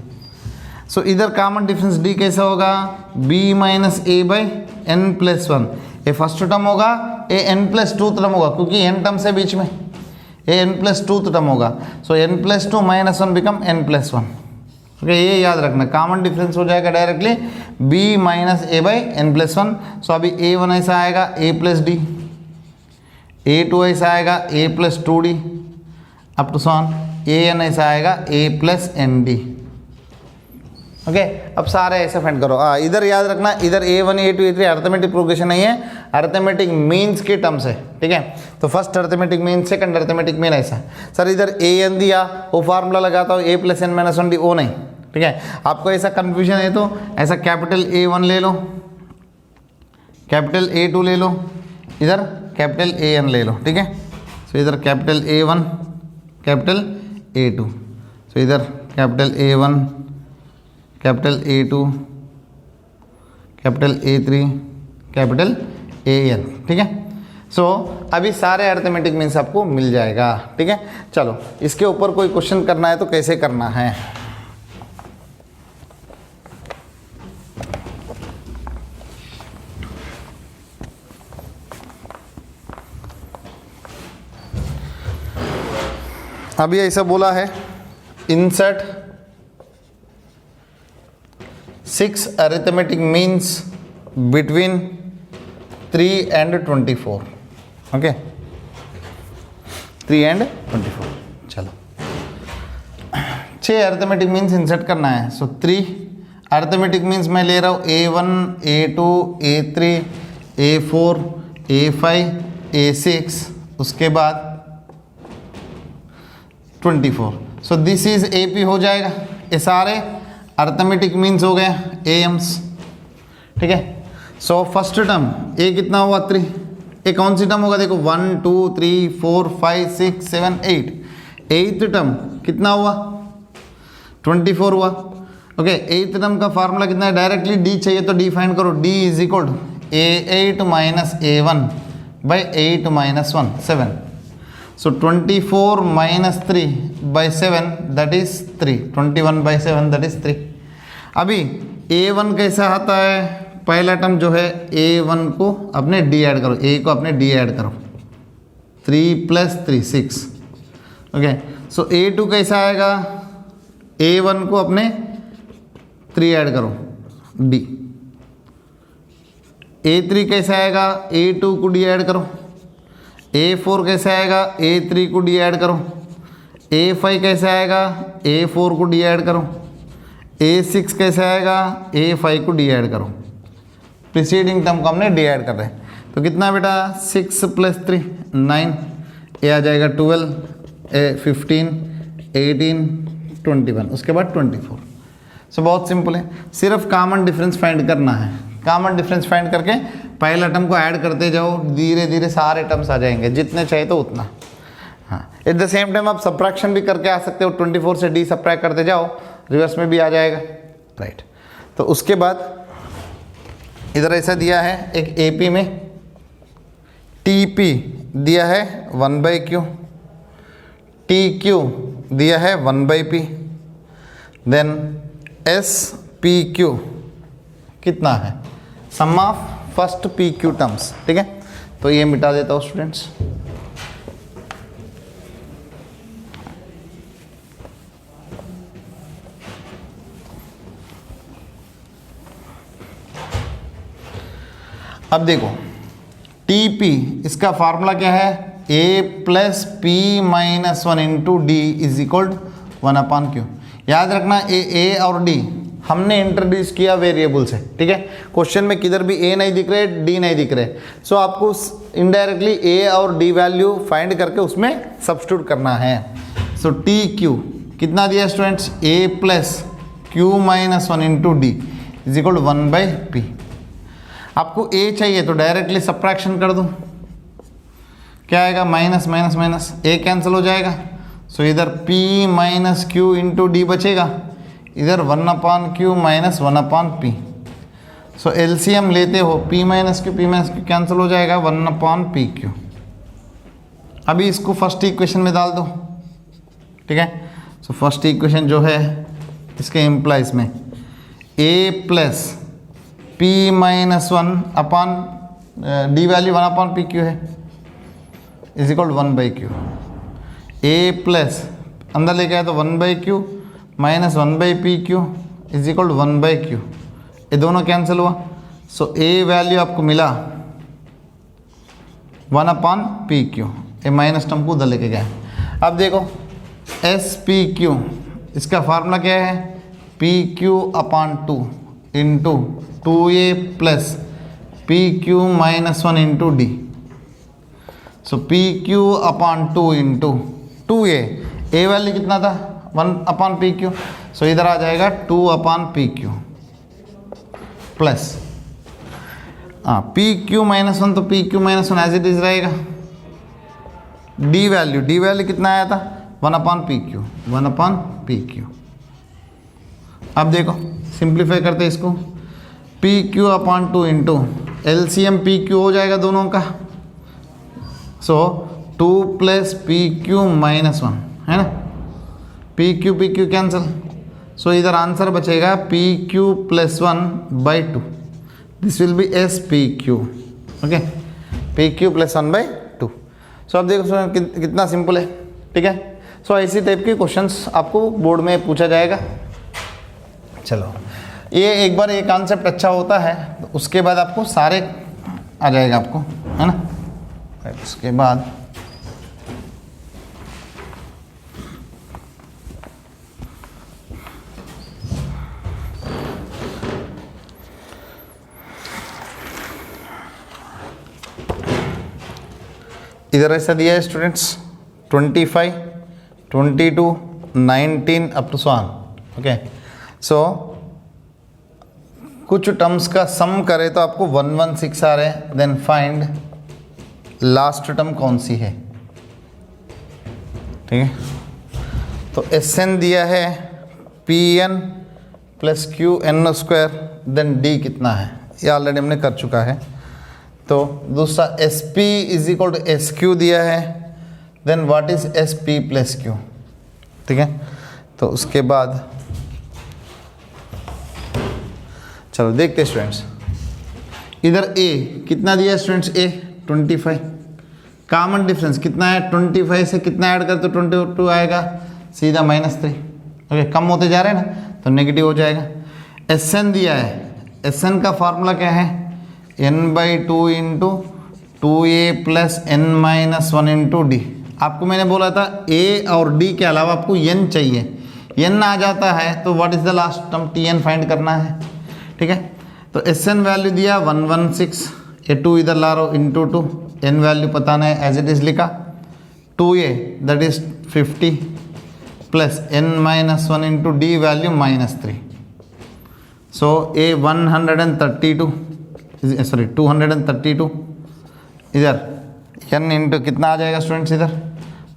सो इधर कॉमन डिफरेंस d कैसा होगा? b minus a by n plus 1। ये फर्स्ट टर्म होगा, ए n plus 2 term होगा क्योंकि n टर्म से बीच में ए n प्लस 2 टर्म होगा। सो n plus 2 minus 1 become n plus 1। Okay, ये याद रखना, कॉमन डिफरेंस हो जाएगा directly b minus a by n plus 1। सो अभी a1 ऐसा आएगा a प्लस d, a2 ऐसा आएगा a plus 2d up to so on, an ऐसा आएगा a प्लस nd। ओके, अब सारे ऐसे फाइंड करो। इधर याद रखना, इधर a1 a2 a3 arithmetic progression नहीं है, अरिथमेटिक मीन्स के टर्म्स है। ठीक है, तो first arithmetic mean, second arithmetic mean ऐसा। सर इधर an दिया, वो फार्मूला लगाता हूँ a plus n minus 1d, वो नहीं। ठीक है, आपको ऐसा कन्फ्यूजन है तो ऐसा कैपिटल A1 ले लो, कैपिटल A2 ले लो, इधर कैपिटल AN ले लो। ठीक है, सो इधर कैपिटल A1 कैपिटल A2, सो इधर capital A1 capital A2 capital A3 capital AN। ठीक है, सो अभी सारे अरिथमेटिक मीन्स आपको मिल जाएगा। ठीक है, चलो इसके ऊपर कोई क्वेश्चन करना है तो कैसे करना है? अभी ऐसा बोला है, insert 6 arithmetic means between 3 and 24। Okay, 3 and 24। चलो 6 अरिथमेटिक मीन्स इंसर्ट करना है। सो 3 अरिथमेटिक मीन्स मैं ले रहा हूँ a1 a2 a3 a4 a5 a6, उसके बाद 24। सो दिस इज AP हो जाएगा। ये सारे अरिथमेटिक मीन्स हो गए AMs। ठीक है, सो फर्स्ट टर्म A कितना हुआ 3, ये कौन सी टर्म होगा? देखो 1 2 3 4 5 6 7 8, 8th टर्म कितना हुआ? 24 हुआ। ओके, 8th टर्म का फार्मूला कितना है? डायरेक्टली D चाहिए तो D फाइंड करो, D is equal to A8 minus A1 by 8 minus 1 7। So 24 minus 3 by 7 that is 3, 21 by 7 that is 3। अभी A1 कैसा आता है? पहला टर्म जो है A1 को अपने D ऐड करो, A को अपने D ऐड करो, 3 प्लस 3 6। ओके, सो A2 कैसा आएगा? A1 को अपने 3 ऐड करो D। A3 कैसा आएगा? A2 को D ऐड करो। A4 कैसे आएगा? A3 को D ऐड करो। A5 कैसे आएगा? A4 को D ऐड करो। A6 कैसे आएगा? A5 को D ऐड करो। प्रीसीडिंग टर्म को हमने D ऐड कर रहे हैं, तो कितना बेटा? 6 प्लस 3 9, ये आ जाएगा 12, 15, 18, 21, उसके बाद 24। सो बहुत सिंपल है, सिर्फ कॉमन डिफरेंस फाइंड करना है। कॉमन डिफरेंस फाइंड करके पहला टर्म को ऐड करते जाओ, धीरे धीरे सारे टर्म्स आ जाएंगे, जितने चाहिए तो उतना। हाँ, एट द सेम टाइम आप सब्ट्रैक्शन भी करके आ सकते हो, 24 से डी सब्ट्रैक्ट करते जाओ, रिवर्स में भी आ जाएगा, राइट। तो उसके बाद इधर ऐसा दिया है एक एपी में, टीपी दिया है 1/q, टीक्यू दिया है 1/p, देन SPQ कितना है, sum of first PQ terms, ठीक है। तो ये मिटा देता हूँ स्टूडेंट्स। अब देखो TP इसका फार्मूला क्या है, A plus P minus 1 into d is equal 1/q। याद रखना A और D हमने इंट्रोड्यूस किया वेरिएबल से, ठीक है। क्वेश्चन में किधर भी A नहीं दिख रहे, D नहीं दिख रहे, सो आपको इनडायरेक्टली A और D वैल्यू फाइंड करके उसमें सब्स्टिट्यूट करना है। सो TQ कितना दिया students, A plus Q minus 1 into d is equal 1/p। आपको A चाहिए तो डायरेक्टली सब्ट्रैक्शन कर दूं, क्या आएगा, minus minus minus, A cancel हो जाएगा। सो इधर P minus Q into D बचेगा, इधर 1/q माइनस 1/p। सो LCM लेते हो, P माइनस Q कैंसिल हो जाएगा, 1/pq। अभी इसको फर्स्ट इक्वेशन में डाल दो, ठीक है। सो फर्स्ट इक्वेशन जो है इसके इम्प्लाइज में A plus P minus 1/, D value 1/pq है, is equal 1/q। A plus अंदर लेके आए तो 1/q minus 1/pq is equal 1/q, ये दोनों कैंसिल हुआ। सो A वैल्यू आपको मिला 1/pq, ये माइनस टर्म को उधर लेके गए। अब देखो SPQ इसका फार्मूला क्या है, PQ/2 into 2A plus PQ minus 1 into D. So PQ/2 into 2A, A value कितना था 1/pq, सो इधर आ जाएगा 2/pq प्लस PQ माइनस 1, तो PQ minus 1 as it is रहेगा। डी वैल्यू कितना आया था 1/pq। अब देखो सिंप्लीफाई करते हैं इसको, PQ/2 इंटू LCM PQ हो जाएगा दोनों का, सो 2 प्लस PQ माइनस 1 है ना, PQ कैंसिल। सो इधर आंसर बचेगा PQ plus 1/2, this will be SPQ, okay, PQ plus 1/2। सो अब देखो कितना सिंपल है, ठीक है। सो ऐसी टाइप के क्वेश्चंस आपको बोर्ड में पूछा जाएगा। चलो ये एक बार ये कॉन्सेप्ट अच्छा होता है तो उसके बाद आपको सारे आ जाएगा आपको, है ना। उसके बाद इधर ऐसा दिया है स्टूडेंट्स 25, 22, 19 अप टू 1, ओके। सो कुछ टर्म्स का सम करें तो आपको 116 आ रहे हैं, देन फाइंड लास्ट टर्म कौन सी है, ठीक है। तो Sn दिया है Pn plus Qn², then D कितना है, ये ऑलरेडी हमने कर चुका है। तो दूसरा Sp is equal to Sq दिया है, then what is Sp plus Q, ठीक है। तो उसके बाद चलो देखते हैं स्टूडेंट्स, इधर A कितना दिया है स्टूडेंट्स, A 25, कॉमन डिफरेंस कितना है, 25 से कितना ऐड कर तो 22 आएगा, सीधा -3, ओके। कम होते जा रहे हैं ना तो नेगेटिव हो जाएगा। Sn दिया है, Sn का फार्मूला क्या है, n/2 into 2A plus n-1 into D. आपको मैंने बोला था A और D के अलावा आपको n चाहिए, n आ जाता है तो what is the last term, Tn find करना है, ठीक है। तो Sn वैल्यू दिया 116, ये 2 इधर ला रहा हो इंटू 2, n वैल्यू पता नहीं एज इट इज लिखा, 2a that is 50 plus n-1 into D value -3. So a 132 sorry 232 इधर n इंटू कितना आ जाएगा स्टूडेंट्स इधर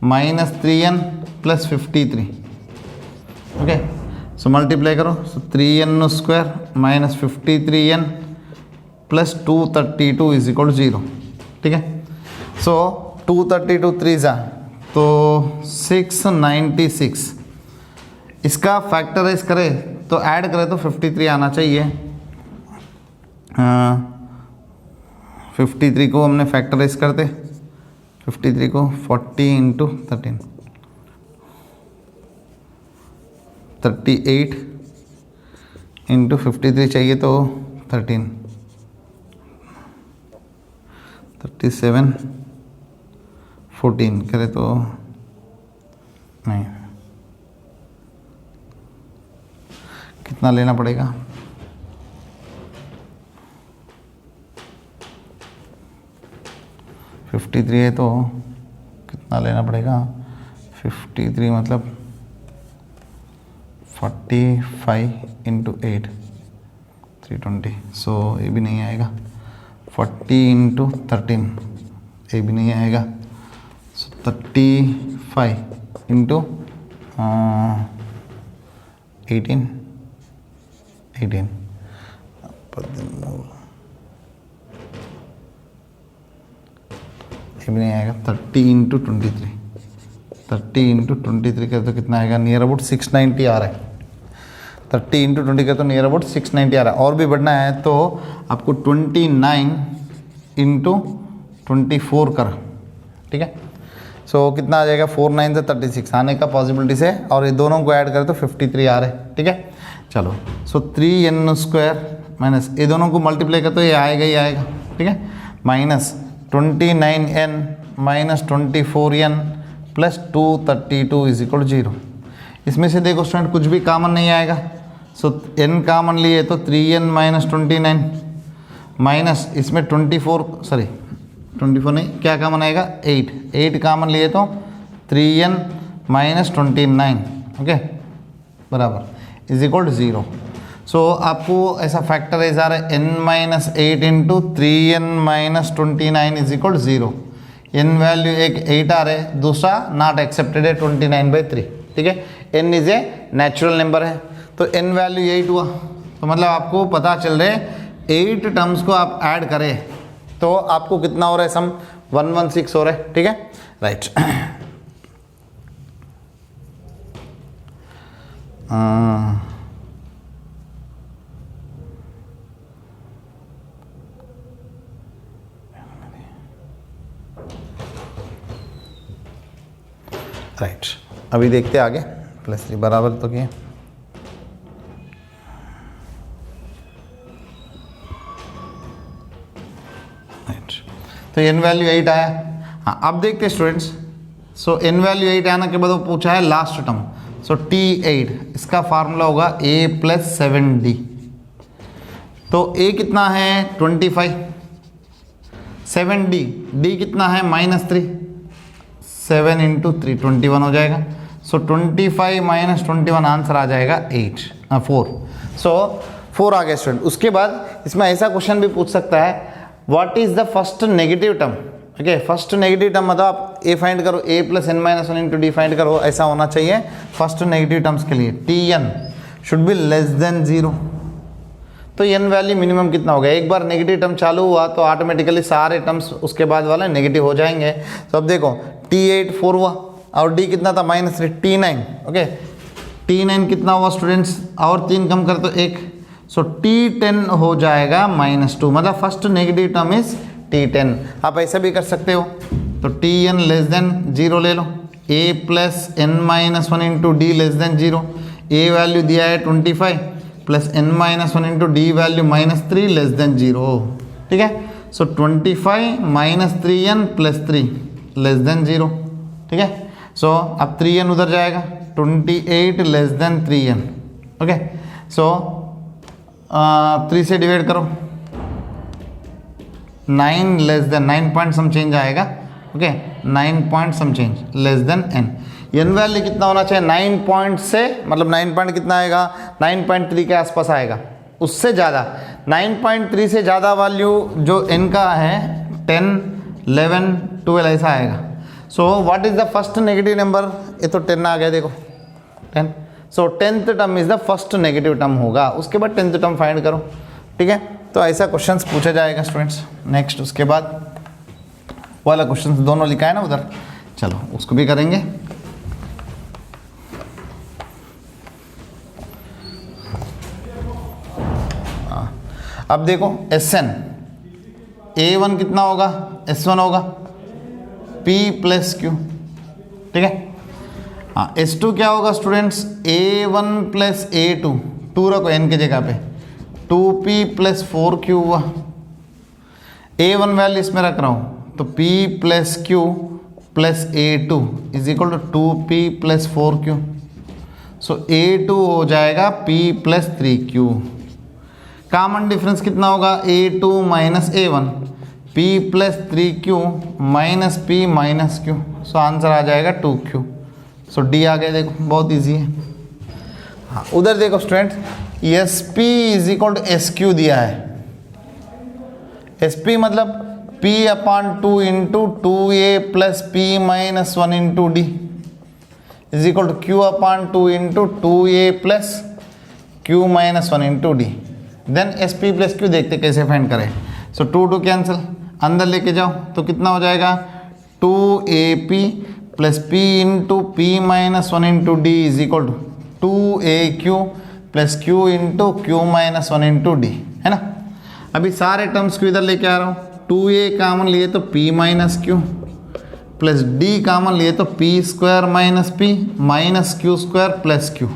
-3n plus 53. Okay so multiply करो. सो 3n square minus 53n plus 232 is equal 0. ठीक है. सो 232 3 जा तो 696. इसका फैक्टराइज करें तो ऐड करें तो 53 आना चाहिए. 53 को हमने फैक्टराइज करते 53 को 40 इंटू 13 38 इंटू 53 चाहिए तो 13 37 14 करें तो नहीं कितना लेना पड़ेगा 53 है तो कितना लेना पड़ेगा 53 मतलब 45 इंटू 8 320. सो ये भी नहीं आएगा. 40 इंटू 13 ये भी नहीं आएगा. सो 35 इंटू 18 ये भी नहीं आएगा. 30 इंटू 23 कर तो कितना आएगा नियर अबाउट 690 आ रहा है. 30 इंटू 20 का तो नियर अबाउट 690 आ रहा है. और भी बढ़ना है तो आपको 29 इंटू 24 कर. ठीक है. सो कितना आ जाएगा 4 9 से 36 आने का पॉसिबिलिटीज है. और ये दोनों को ऐड करें तो 53 आ रहा है. ठीक है. चलो सो 3n स्क्वायर माइनस ये दोनों को मल्टीप्लाई कर तो ये आएगा ही आएगा. ठीक है. Minus 29n minus 24n plus 232 is equal 0. इसमें से देखो स्टूडेंट कुछ भी कॉमन नहीं आएगा. सो n कॉमन लिए तो 3n माइनस 29 माइनस इसमें 24 नहीं क्या कॉमन आएगा 8 कॉमन लिए तो 3n माइनस 29 ओके बराबर इज इक्वल 0. सो आपको ऐसा फैक्टराइज आ रहा है n minus 8 into 3n minus 29 is equal 0. n value एक 8 आ रहा है दूसरा नॉट एक्सेप्टेड है 29/3. ठीक है. n is a natural number है तो n वैल्यू 8 हुआ. तो मतलब आपको पता चल रहा है 8 टर्म्स को आप ऐड करें तो आपको कितना हो रहा है सम 116 हो रहा है. ठीक है. राइट. राइट. अभी देखते आगे +3 बराबर तो किए. राइट. तो n वैल्यू 8 आया. हाँ अब देखते स्टूडेंट्स. सो n वैल्यू 8 आने के बाद वो पूछा है लास्ट टर्म. सो T8 इसका फार्मूला होगा a प्लस 7d. तो a कितना है 25 7d d कितना है -3 7 इंटू 3 21 हो जाएगा. सो 25 माइनस 21 आंसर आ जाएगा 4. सो 4 आ गया स्टूडेंट. उसके बाद इसमें ऐसा क्वेश्चन भी पूछ सकता है what is the first negative term. Okay first negative term मतलब आप a फाइंड करो a plus n-1 into D find करो. ऐसा होना चाहिए फर्स्ट नेगेटिव टर्म्स के लिए. Tn should be less than 0. तो n वैल्यू मिनिमम कितना होगा. एक बार नेगेटिव टर्म चालू हुआ तो ऑटोमेटिकली सारे टर्म्स उसके बाद वाले नेगेटिव हो जाएंगे. तो अब देखो T8 4 हुआ और d कितना था -3 T9. ओके T9 कितना हुआ स्टूडेंट्स और 3 कम कर तो 1. सो T10 हो जाएगा -2 मतलब first negative term is T10. आप ऐसा भी कर सकते हो. तो Tn लेस देन 0 ले लो. a plus n-1 into D less than 0. a value दिया है 25 plus n-1 into D value -3 less than 0. ठीक है. सो 25 minus 3n plus 3 less than 0. ठीक है. सो अब 3n उधर जाएगा 28 less than 3n. Okay so 3 से डिवाइड करो 9 less than 9 point some change आएगा okay 9 point some change less than N. N value कितना होना चाहिए 9 पॉइंट से, मतलब 9 पॉइंट कितना आएगा 9.3 के आसपास आएगा, उससे ज़्यादा 9.3 से ज़्यादा वैल्यू जो एन का है 10, 11, 12 ऐसा आएगा। So what is the first negative number, ये तो 10 आ गया देखो 10। सो 10th term is the first negative term होगा, उसके बाद 10th टर्म फाइंड करो, ठीक है। तो ऐसा क्वेश्चंस पूछा जाएगा स्टूडेंट्स। नेक्स्ट उसके बाद वाला क्वेश्चंस दोनों लिखा है ना उधर, चलो उसको भी करेंगे। अब देखो Sn A1 कितना होगा S1 होगा P प्लस Q, ठीक है। हाँ S2 क्या होगा स्टूडेंट्स A1 प्लस A2, 2 रखो n की जगह पे, 2P प्लस 4Q हुआ। A1 वैल्यू इसमें रख रहा हूँ तो P plus Q plus A2 is equal to 2P plus 4Q। So A2 हो जाएगा P plus 3Q। Common difference कितना होगा A2 minus A1, P plus 3Q minus P minus Q। So answer आ जाएगा 2Q। सो D आ गया, देखो बहुत easy है। हाँ उधर देखो student SP is equal to SQ दिया है। SP मतलब P upon 2 into 2A plus P minus 1 into D is equal to Q upon 2 into 2A plus Q minus 1 into D। Then SP plus Q देखते कैसे find करें। सो 2 cancel, अंदर लेके जाओ तो कितना हो जाएगा 2AP plus P into P minus 1 into D is equal to 2AQ plus Q into Q minus 1 into D, है ना। अभी सारे टर्म्स को इधर लेके आ रहा हूँ, 2A कॉमन लिए तो P minus Q plus D common लिए तो P square minus P minus Q square plus Q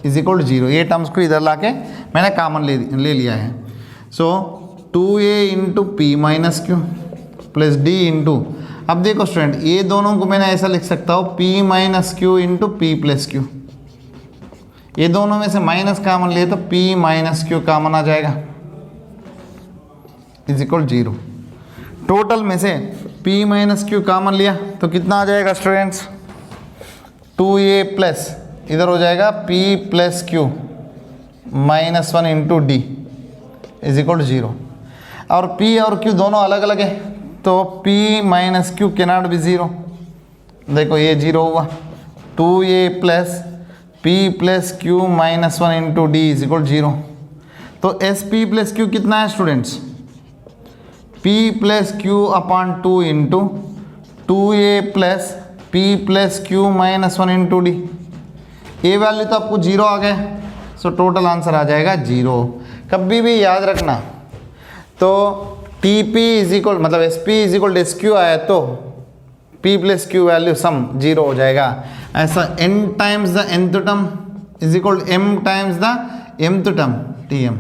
is equal to 0। ये टर्म्स को इधर लाके मैंने कॉमन ले लिया है। So 2A into P minus Q plus D into, अब देखो स्टूडेंट ये दोनों को मैंने ऐसा लिख सकता हूँ P minus Q into P plus Q। ये दोनों में से माइनस कॉमन लिए तो P माइनस Q कॉमन आ जाएगा इज इक्वल 0। टोटल में से P माइनस Q कॉमन लिया तो कितना आ जाएगा स्टूडेंट्स 2A प्लस इधर हो जाएगा P plus Q minus 1 into D is equal to 0। और P और Q दोनों अलग अलग है तो P minus Q can not be 0। देखो ये 0 हुआ, 2A plus P plus Q minus 1 into D is equal 0। तो SP प्लस Q कितना है students P plus Q upon 2 into 2A plus P plus Q minus 1 into D। ये value तो आपको 0 आ गए, सो टोटल आंसर आ जाएगा 0। कभी भी याद रखना तो TP इज इक्वल मतलब SP इज इक्वल SQ आया तो P प्लस Q वैल्यू सम 0 हो जाएगा। ऐसा n times the nth term is equal m times the mth term TM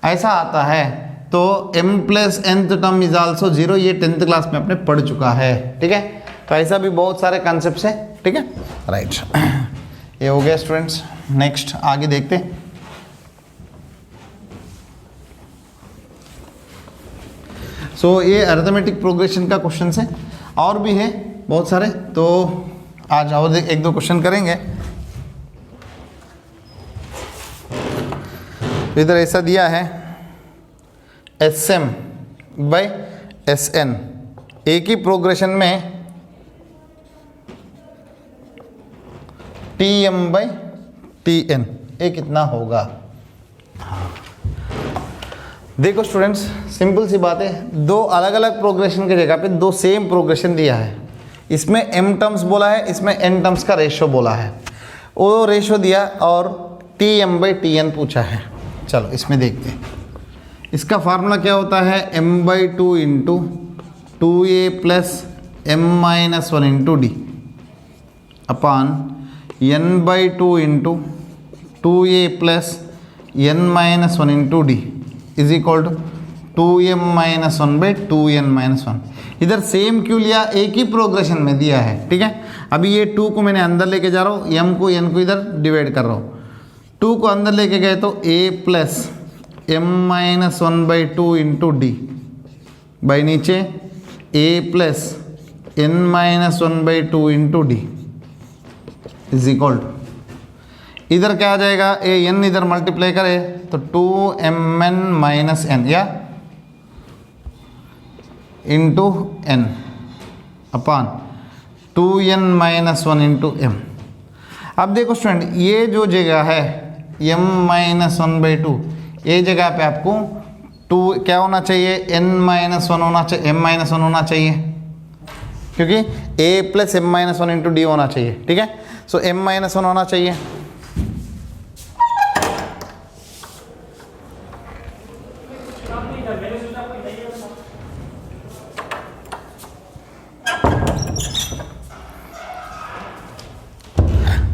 ऐसा आता है। तो m plus nth term is also 0, ये 10th क्लास में आपने पढ़ चुका है, ठीक है। तो ऐसा भी बहुत सारे कॉन्सेप्ट्स है, ठीक है, राइट। ये हो गया स्टूडेंट्स। नेक्स्ट आगे देखते हैं। सो ये अरिथमेटिक प्रोग्रेशन का क्वेश्चन है, और भी है बहुत सारे, तो आज और एक दो क्वेश्चन करेंगे। तो इधर ऐसा दिया है SM बाई SN, एक ही प्रोग्रेशन में TM बाई TN, ये कितना होगा। देखो स्टूडेंट्स सिंपल सी बात है, दो अलग अलग प्रोग्रेशन की जगह पे दो सेम प्रोग्रेशन दिया है। इसमें m टर्म्स बोला है, इसमें n टर्म्स का रेशो बोला है, वो रेशो दिया और TM बाई TN पूछा है। चलो इसमें देखते हैं। इसका फार्मूला क्या होता है m/2 into 2A plus m minus 1 into D upon n/2 into 2A plus n minus 1 into D is equal to 2m minus 1 by 2n minus 1। इधर सेम क्यों लिया, एक ही प्रोग्रेशन में दिया है, ठीक है। अभी ये 2 को मैंने अंदर लेके जा रहा हूँ, m को n को इधर डिवाइड कर रहा हूँ। 2 को अंदर लेके गए तो a plus m minus 1 by 2 into D by नीचे a plus n minus one by two into d is equal to, इधर क्या आ जाएगा, ए एन इधर मल्टीप्लाई करे तो 2mn माइनस एन या into n upon 2n minus one into m. अब देखो स्टूडेंट, ये जो जगह है m minus one by two, ये जगह पे आपको 2 क्या होना चाहिए, n माइनस वन होना चाहिए, m माइनस वन होना चाहिए, क्योंकि a plus m minus one into D होना चाहिए। ठीक है, सो m माइनस वन होना चाहिए।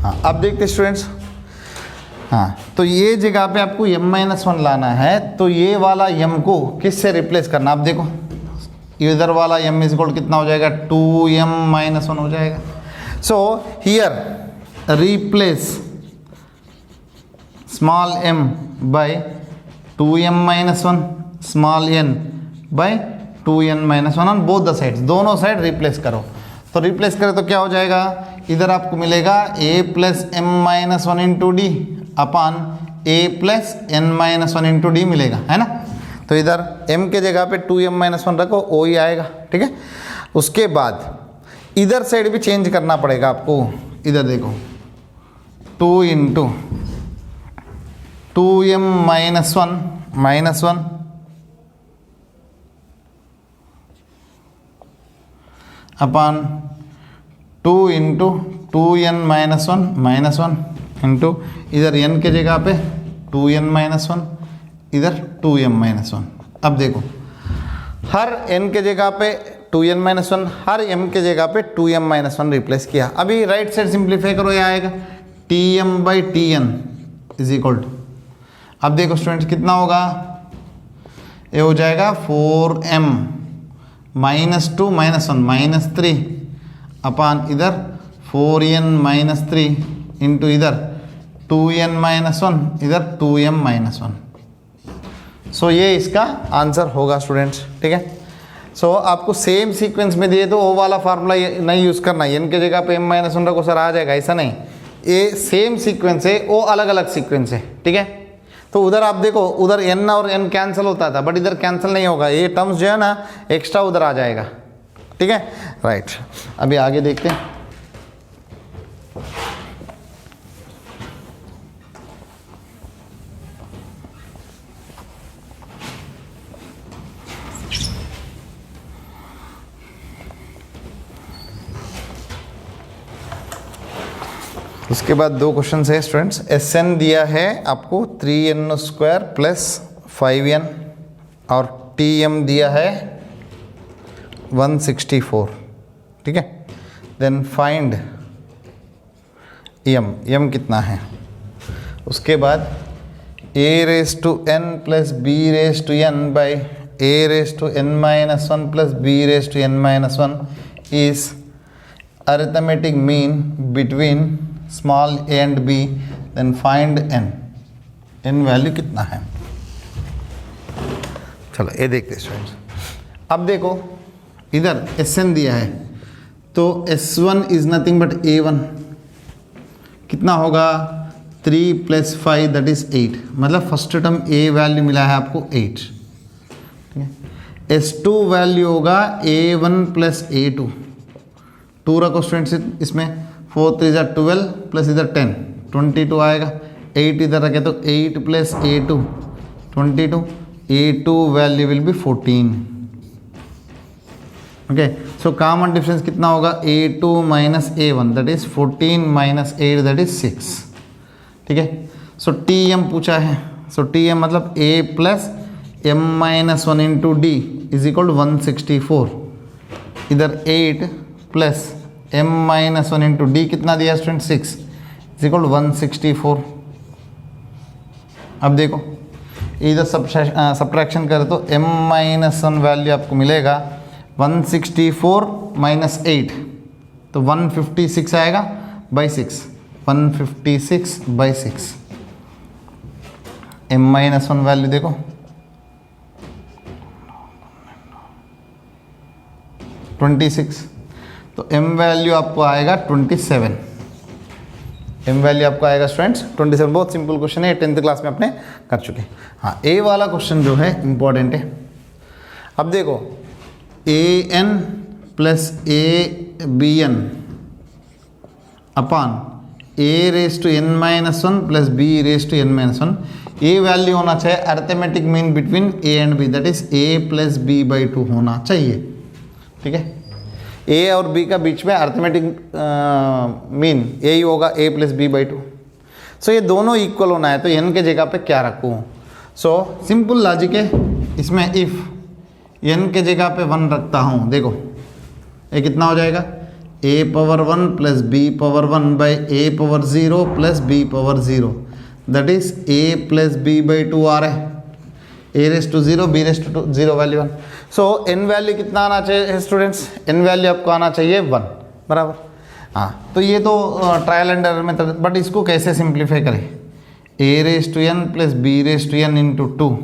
हाँ, अब देखते स्टूडेंट्स, हाँ तो ये जगह पे आपको m माइनस वन लाना है, तो ये वाला m को किस से रिप्लेस करना, आप देखो इधर वाला m इज इक्वल कितना हो जाएगा, 2m माइनस वन हो जाएगा। So here replace small m by 2m minus one, small n by 2n minus one on both the sides, दोनों साइड रिप्लेस करो। तो रिप्लेस करें तो क्या हो जाएगा, इधर आपको मिलेगा a plus m minus one into d upon a plus n minus one into d मिलेगा, है ना। तो इधर m के जगह पे 2m माइनस वन रखो, o ही आएगा। ठीक है, उसके बाद इधर साइड भी चेंज करना पड़ेगा आपको। इधर देखो 2 into 2m minus one upon 2 into 2n minus one into इधर n के जगह पे 2n माइनस वन, इधर 2m माइनस वन। अब देखो हर n के जगह पे 2n माइनस वन, हर m के जगह पे 2m माइनस वन रिप्लेस किया। अभी राइट साइड सिंप्लीफाई करो, ये आएगा tm by tn is equal to, अब देखो स्टूडेंट्स कितना होगा, ये हो जाएगा 4m minus two minus one minus 3 upon इधर 4n माइनस 3 इंटू इधर 2n माइनस वन, इधर 2m माइनस वन। सो ये इसका आंसर होगा स्टूडेंट्स। ठीक है, सो आपको सेम सीक्वेंस में दिए तो वो वाला फार्मूला नहीं यूज़ करना, n के जगह पे m माइनस वन रखो सर आ जाएगा, ऐसा नहीं, ये सेम सीक्वेंस है, वो अलग अलग सीक्वेंस है। ठीक है, तो उधर आप देखो, उधर n और n कैंसिल होता था, बट इधर कैंसिल नहीं होगा, ये टर्म्स जो है ना एक्स्ट्रा उधर आ जाएगा। ठीक है, राइट, अभी आगे देखते हैं। उसके बाद दो क्वेश्चन है स्टूडेंट्स। Sn दिया है आपको 3n स्क्वायर प्लस 5n और Tm दिया है 164। ठीक है, देन फाइंड m कितना है। उसके बाद a raise to n plus b raise to n by a raise to n minus one plus b raise to n minus one is arithmetic mean between small a and b, then find n value कितना है। चलो ये देखते हैं students. अब देखो इधर Sn दिया है, तो S1 is nothing but A1, कितना होगा 3 प्लस 5 दैट इज 8, मतलब फर्स्ट टर्म A वैल्यू मिला है आपको 8। ठीक है, S2 वैल्यू होगा A1 प्लस A2, 2 रखो स्टूडेंट्स इसमें, 4 3 जा 12 प्लस इधर 10 22 आएगा, 8 इधर रखे तो 8 plus A2 22, A2 value will be 14। Okay, so common difference कितना होगा, A2 minus A1 that is 14 minus 8 that is 6। ठीक है, सो Tm पूछा है, सो Tm मतलब A plus m minus one into d is equal 164, इधर 8 plus m minus one into D कितना दिया स्टूडेंट 6 इज इक्वल 164। अब देखो इधर सब्ट्रैक्शन करें तो m माइनस वन वैल्यू आपको मिलेगा 164 माइनस 8, तो 156 आएगा by 6, 156 by 6। m minus one value देखो 26, तो m वैल्यू आपको आएगा 27, m वैल्यू आपको आएगा स्टूडेंट्स 27। बहुत सिंपल क्वेश्चन है, 10th क्लास में अपने कर चुके हैं। हाँ, ए वाला क्वेश्चन जो है इंपॉर्टेंट है। अब देखो an plus abn upon a raise to n minus one plus b raise to n minus one, ये वैल्यू होना चाहिए arithmetic mean between a and b, that is a plus b by 2 होना चाहिए। ठीक है, a और b का बीच में अर्थमेटिक मीन यही होगा a प्लस b बाई 2। सो ये दोनों इक्वल होना है, तो n के जगह पे क्या रखूँ? सो सिंपल लॉजिक है इसमें, इफ़ n के जगह पे 1 रखता हूँ, देखो ये कितना हो जाएगा, a power 1 plus b power 1 by a power 0 plus b power 0, that is a plus b by 2 आ रहा है, a race to 0 b raise to 0 value 1। So n value कितना आना चाहिए स्टूडेंट्स? n वैल्यू आपको आना चाहिए 1, बराबर। हाँ, तो ये तो trial and error method, but इसको कैसे सिंप्लीफाई करें? a raise to n plus b raise to n into 2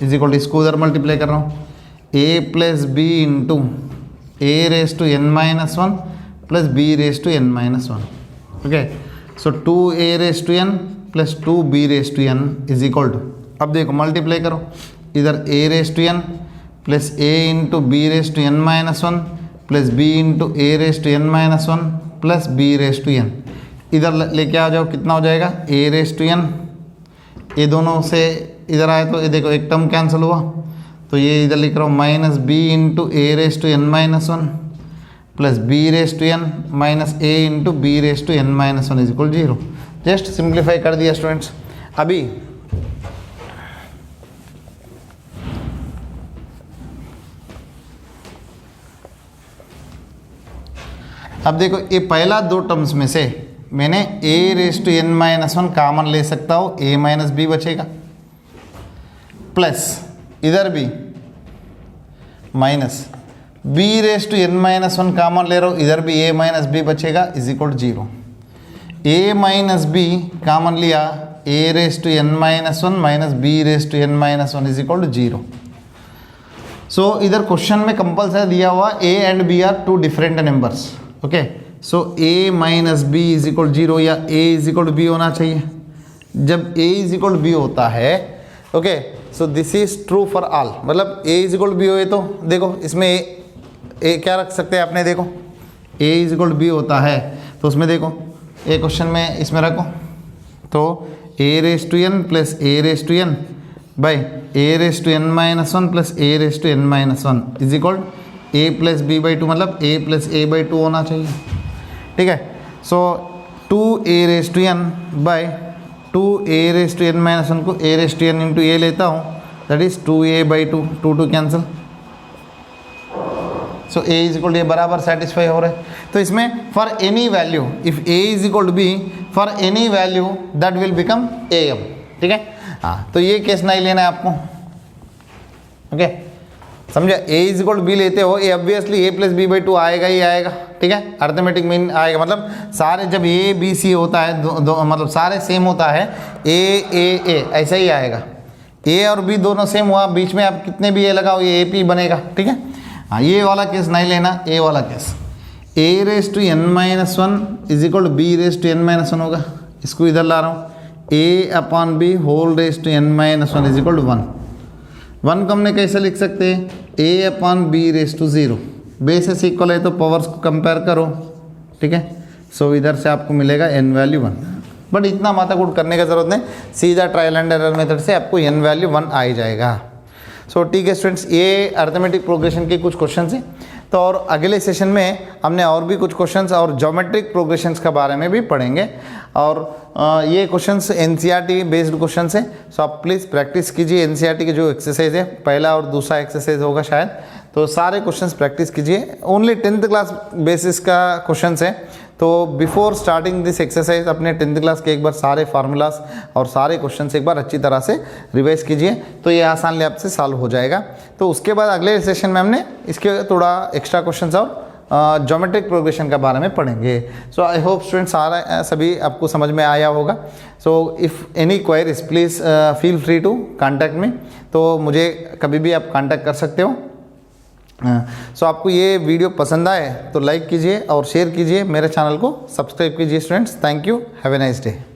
is equal to, इसको उधर मल्टीप्लाई कर रहा हूँ, a plus b into a raise to n minus 1 plus b raise to n minus 1। Okay, so 2a raise to n plus 2b raise to n is equal to, अब देखो multiply करो, इधर a raise to n plus a into b raise to n minus 1 plus b into a raise to n minus 1 plus b raise to n, इधर लेके आ जाओ, कितना हो जाएगा, a रेस टू n, ये दोनों से इधर आए तो ये देखो एक टर्म कैंसिल हुआ, तो ये इधर लिख रहा हूँ minus b into a raise to n minus 1 plus b raise to n minus a into b raise to n minus 1 is equal 0। Just simplify कर दिया स्टूडेंट्स। अभी अब देखो ये पहला दो टर्म्स में से मैंने a raise to n minus 1 common ले सकता हूँ, a माइनस b बचेगा, प्लस इधर भी minus b raise to n minus 1 common ले रहा हूँ, इधर भी a माइनस b बचेगा is equal 0। a minus b common लिया, a raise to n minus 1 minus b raise to n minus 1 is equal to 0। So इधर question में compulsory दिया हुआ a and b are two different numbers. Okay, so a minus b is equal 0 या a is equal b होना चाहिए। जब a is equal b होता है, okay, so this is true for all, मतलब a इज इक्वल b हो तो देखो इसमें a क्या रख सकते हैं आपने, देखो a इज इक्वल b होता है तो उसमें देखो ए क्वेश्चन में इसमें रखो, तो a raise to n plus a raise to n by a raise to n minus 1 plus a raise to n minus 1 is equal a plus b by 2, मतलब a प्लस a बाई 2 होना चाहिए। ठीक है, so 2a raise to n by 2a raise to n minus 1 को a raise to n into a लेता हूँ, that is 2a by 2, 2 cancel, so a is equal to बराबर satisfy हो रहा है। तो इसमें for any value if a is equal to b, for any value that will become am। ठीक है, हाँ, तो ये केस नहीं लेना है आपको। ओके, समझा, a is equal to b लेते हो, ये obviously a plus b by 2 आएगा ही आएगा। ठीक है, अर्थमेटिक मीन आएगा, मतलब सारे जब a b c होता है मतलब सारे सेम होता है, a ऐसा ही आएगा। a और b दोनों सेम हुआ, बीच में आप कितने भी a लगाओ ये a p बनेगा। ठीक है, हाँ, ये वाला केस नहीं लेना, ए वाला case a raise to n minus 1 is equal to b raise to n minus 1 होगा, इसको इधर ला रहा हूँ, a upon b whole raise to n minus 1 is equal to 1 को हमने कैसे लिख सकते हैं, a upon b raise to 0, basis equal है तो पावर्स को कंपेयर करो। ठीक है, सो इधर से आपको मिलेगा n वैल्यू 1, बट इतना माथाकूट करने का जरूरत नहीं, सीधा ट्रायल एंड एरर मेथड से आपको n वैल्यू 1 आ ही जाएगा। सो ठीक है स्टूडेंट्स, ये अर्थमेटिक प्रोग्रेशन के कुछ क्वेश्चन हैं। तो और अगले सेशन में हमने और भी कुछ क्वेश्चंस और ज्योमेट्रिक प्रोग्रेशंस के बारे में भी पढ़ेंगे, और ये क्वेश्चंस एनसीईआरटी बेस्ड क्वेश्चंस हैं। सो आप प्लीज़ प्रैक्टिस कीजिए एनसीईआरटी के जो एक्सरसाइज है, पहला और दूसरा एक्सरसाइज होगा शायद, तो सारे क्वेश्चंस प्रैक्टिस कीजिए। ओनली 10th क्लास बेसिस का क्वेश्चंस है, तो बिफोर स्टार्टिंग दिस एक्सरसाइज अपने 10th क्लास के एक बार सारे फार्मूलाज और सारे क्वेश्चंस एक बार अच्छी तरह से रिवाइज कीजिए, तो ये आसान ले आपसे सॉल्व हो जाएगा। तो उसके बाद अगले सेशन में हमने इसके थोड़ा एक्स्ट्रा क्वेश्चंस और ज्योमेट्रिक प्रोग्रेशन के बारे में पढ़ेंगे। सो आई होप स्टूडेंट्स सारा सभी आपको समझ में आया होगा। So if any queries please feel free to contact me, तो मुझे कभी भी आप कांटेक्ट कर सकते हो। सो आपको ये वीडियो पसंद आए तो लाइक कीजिए और शेयर कीजिए, मेरे चैनल को सब्सक्राइब कीजिए students. Thank you, have a nice day.